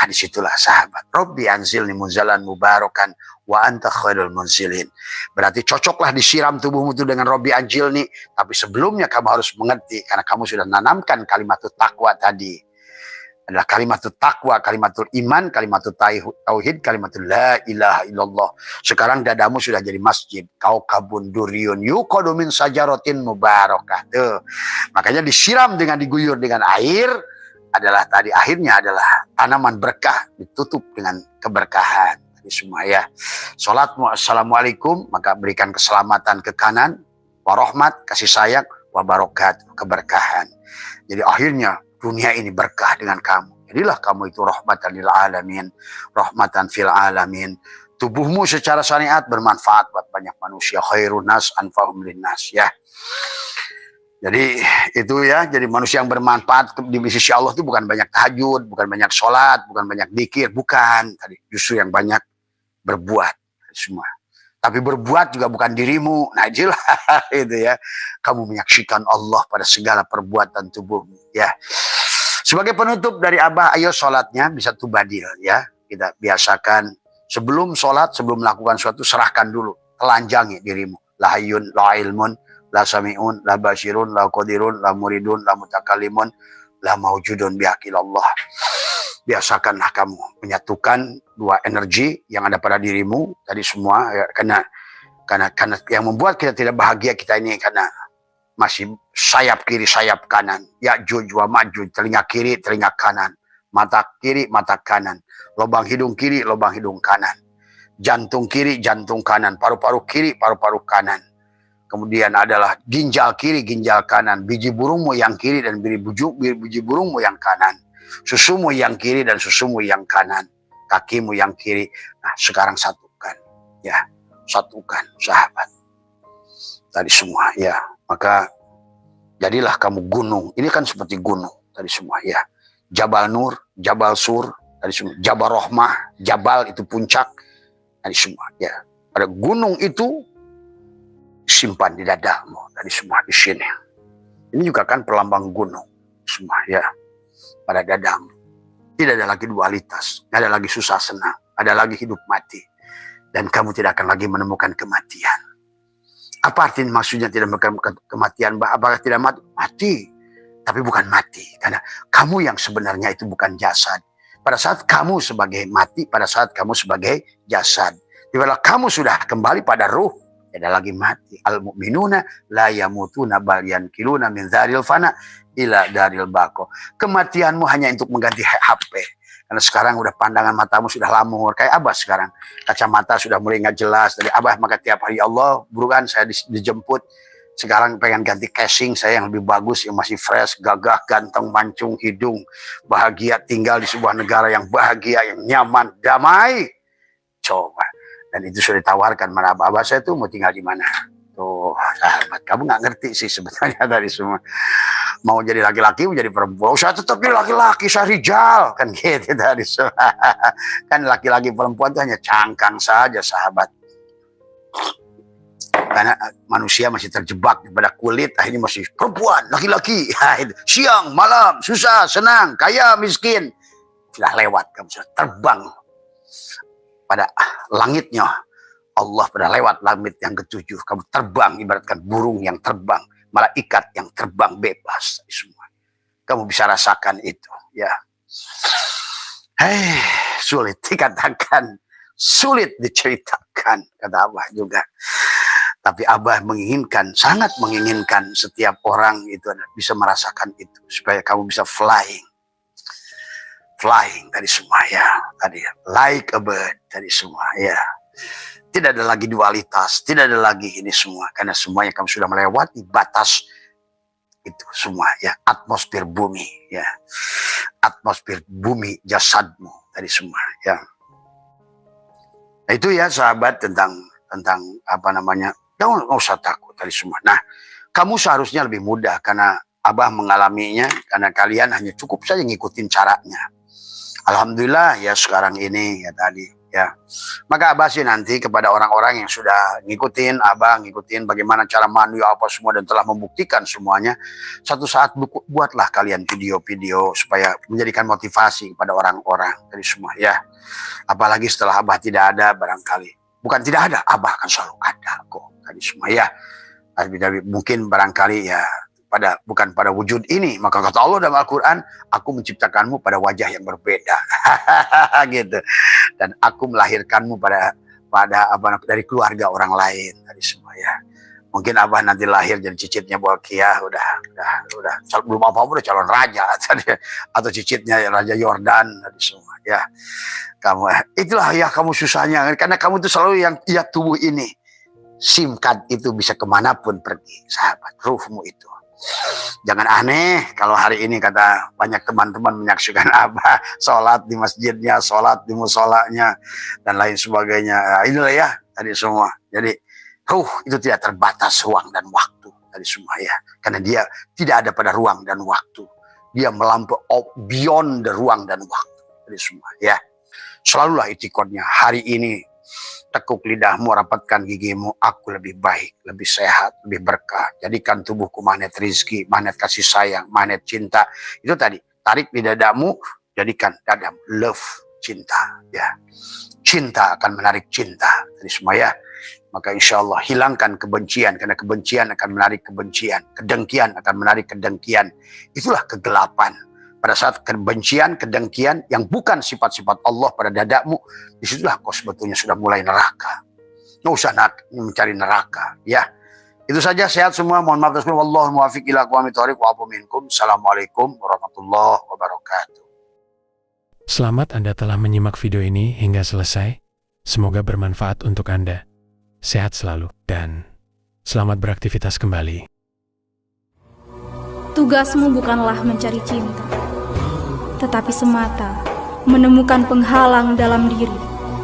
disitulah sahabat. Rabbi anzilni munzalan mubarakan wa anta khairul munzilin. Berarti cocoklah disiram tubuhmu itu dengan Rabbi anzilni. Tapi sebelumnya kamu harus mengerti, karena kamu sudah nanamkan kalimat takwa tadi. Adalah kalimatul takwa, kalimatul iman, kalimatul tauhid, kalimatul la ilaha illallah. Sekarang dadamu sudah jadi masjid. Kau kabun duriun yuqadu min sajaratin mubarakah. Tuh. Makanya disiram dengan diguyur dengan air adalah tadi akhirnya adalah tanaman berkah ditutup dengan keberkahan. Tadi semua ya. Salatmu assalamualaikum, maka berikan keselamatan ke kanan, warahmat, kasih sayang, wabarokat, keberkahan. Jadi akhirnya dunia ini berkah dengan kamu. Jadilah kamu itu rahmatan lil alamin, rahmatan fil alamin. Tubuhmu secara syariat bermanfaat buat banyak manusia. Khairun nas anfa'hum linnas ya. Jadi itu ya, jadi manusia yang bermanfaat di sisi Allah itu bukan banyak tahajud, bukan banyak sholat, bukan banyak dzikir, bukan. Tadi justru yang banyak berbuat semua. Tapi berbuat juga bukan dirimu. Nah jelas itu ya. Kamu menyaksikan Allah pada segala perbuatan tubuhmu ya. Sebagai penutup dari Abah, ayo sholatnya bisa tubadil ya. Kita biasakan sebelum sholat, sebelum melakukan sesuatu, serahkan dulu. Telanjangi dirimu. La hayyun, la ilmun, la sami'un, la basirun, la qadirun, la muridun, la mutakalimun, la maujudun bihaqilallah. Biasakanlah kamu menyatukan dua energi yang ada pada dirimu tadi semua ya, karena yang membuat kita tidak bahagia kita ini karena masih sayap kiri sayap kanan, Ya'juj wa Ma'juj, telinga kiri telinga kanan, mata kiri mata kanan, lubang hidung kiri lubang hidung kanan, jantung kiri jantung kanan, paru-paru kiri paru-paru kanan, kemudian adalah ginjal kiri ginjal kanan, biji burungmu yang kiri dan biji burungmu yang kanan, susumu yang kiri dan susumu yang kanan, kakimu yang kiri. Nah sekarang satukan ya, satukan sahabat tadi semua ya. Maka jadilah kamu gunung. Ini kan seperti gunung tadi semua ya. Jabal Nur, Jabal Sur tadi semua, Jabal Rohmah, Jabal itu puncak tadi semua ya. Pada gunung itu simpan di dadamu tadi semua di sini. Ini juga kan perlambang gunung semua ya. Pada dadamu. Tidak ada lagi dualitas, tidak ada lagi susah senang, ada lagi hidup mati. Dan kamu tidak akan lagi menemukan kematian. Apa arti maksudnya tidak menemukan kematian? Apakah tidak mati? Mati. Tapi bukan mati. Karena kamu yang sebenarnya itu bukan jasad. Pada saat kamu sebagai mati, pada saat kamu sebagai jasad. Bila kamu sudah kembali pada ruh, tidak lagi mati. Al-mu'minuna la yamutuna bal yankiluna min dzaril fana ila daril baqo. Kematianmu hanya untuk mengganti HP. Karena sekarang udah pandangan matamu sudah lamur. Kayak Abah sekarang. Kacamata sudah mulai nggak jelas. Dari Abah maka tiap hari, ya Allah burukan saya dijemput. Sekarang pengen ganti casing saya yang lebih bagus. Yang masih fresh, gagah, ganteng, mancung, hidung. Bahagia tinggal di sebuah negara yang bahagia, yang nyaman, damai. Coba. Dan itu sudah ditawarkan. Mana Abah saya tuh mau tinggal di mana. Tuh, sahabat, kamu nggak ngerti sih sebetulnya tadi semua. Mau jadi laki-laki, mau jadi perempuan, saya tetap jadi laki-laki, saya rijal. Kan gitu tadi semua. Kan laki-laki perempuan itu hanya cangkang saja, sahabat. Karena manusia masih terjebak pada kulit, akhirnya masih perempuan, laki-laki. Siang, malam, susah, senang, kaya, miskin. Sudah lewat, kamu sudah terbang pada langitnya. Allah pada lewat langit yang ketujuh. Kamu terbang, ibaratkan burung yang terbang, malaikat yang terbang bebas. Semua. Kamu bisa rasakan itu. Ya, sulit dikatakan, sulit diceritakan, kata Abah juga. Tapi Abah menginginkan, sangat menginginkan setiap orang itu bisa merasakan itu. Supaya kamu bisa flying tadi semua ya. Tadi like a bird tadi semua ya. Tidak ada lagi dualitas, tidak ada lagi ini semua. Karena semuanya kamu sudah melewati batas itu semua ya. Atmosfer bumi ya. Atmosfer bumi jasadmu tadi semua ya. Nah, itu ya sahabat tentang apa namanya. Jangan usah takut tadi semua. Nah, kamu seharusnya lebih mudah karena Abah mengalaminya. Karena kalian hanya cukup saja ngikutin caranya. Alhamdulillah ya sekarang ini ya tadi. Ya, maka Abah sih nanti kepada orang-orang yang sudah ngikutin Abah, ngikutin bagaimana cara manu apa semua dan telah membuktikan semuanya. Satu saat buatlah kalian video-video supaya menjadikan motivasi kepada orang-orang dari semua ya. Apalagi setelah Abah tidak ada barangkali. Bukan tidak ada, Abah akan selalu ada kok tadi semua ya. Tapi mungkin barangkali ya bukan pada wujud ini. Maka kata Allah dalam Al-Quran, aku menciptakanmu pada wajah yang berbeda. Gitu. Dan aku melahirkanmu pada dari keluarga orang lain tadi semua ya. Mungkin Abah nanti lahir jadi cicitnya Bolkiah udah belum apa-apa udah calon raja atau cicitnya Raja Yordan tadi semua ya. Kamu itulah ya kamu susahnya karena kamu itu selalu yang tubuh ini. SIM card itu bisa kemanapun pergi sahabat, ruhmu itu. Jangan aneh kalau hari ini kata banyak teman-teman menyaksikan Abah sholat di masjidnya, sholat di musolanya dan lain sebagainya. Nah, inilah ya tadi semua. Jadi ruh itu tidak terbatas ruang dan waktu tadi semua ya. Karena dia tidak ada pada ruang dan waktu. Dia melampaui beyond the ruang dan waktu tadi semua ya. Selalulah itikonnya hari ini. Tekuk lidahmu, rapatkan gigimu, aku lebih baik, lebih sehat, lebih berkah. Jadikan tubuhku magnet rizki, magnet kasih sayang, magnet cinta. Itu tadi, tarik di dadamu, jadikan dadamu love, cinta. Ya, cinta akan menarik cinta. Jadi semua ya. Maka insya Allah hilangkan kebencian, karena kebencian akan menarik kebencian. Kedengkian akan menarik kedengkian. Itulah kegelapan. Pada saat kebencian, kedengkian yang bukan sifat-sifat Allah pada dadamu, disitulah kau sebetulnya sudah mulai neraka. Nggak usah mencari neraka, ya. Itu saja, sehat semua. Mohon maaf semua. Wallahul muwaffiq ila aqwamit thoriq wa afu minkum. Assalamualaikum warahmatullahi wabarakatuh. Selamat Anda telah menyimak video ini hingga selesai. Semoga bermanfaat untuk Anda. Sehat selalu dan selamat beraktivitas kembali. Tugasmu bukanlah mencari cinta, tetapi semata menemukan penghalang dalam diri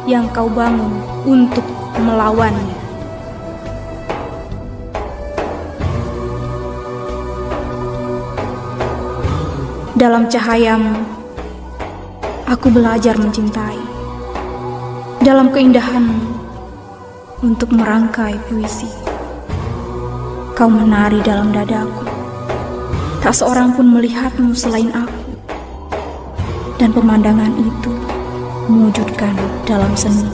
yang kau bangun untuk melawannya. Dalam cahayamu, aku belajar mencintai. Dalam keindahanmu, untuk merangkai puisi. Kau menari dalam dadaku. Tak seorang pun melihatmu selain aku. Dan pemandangan itu mewujudkan dalam seni.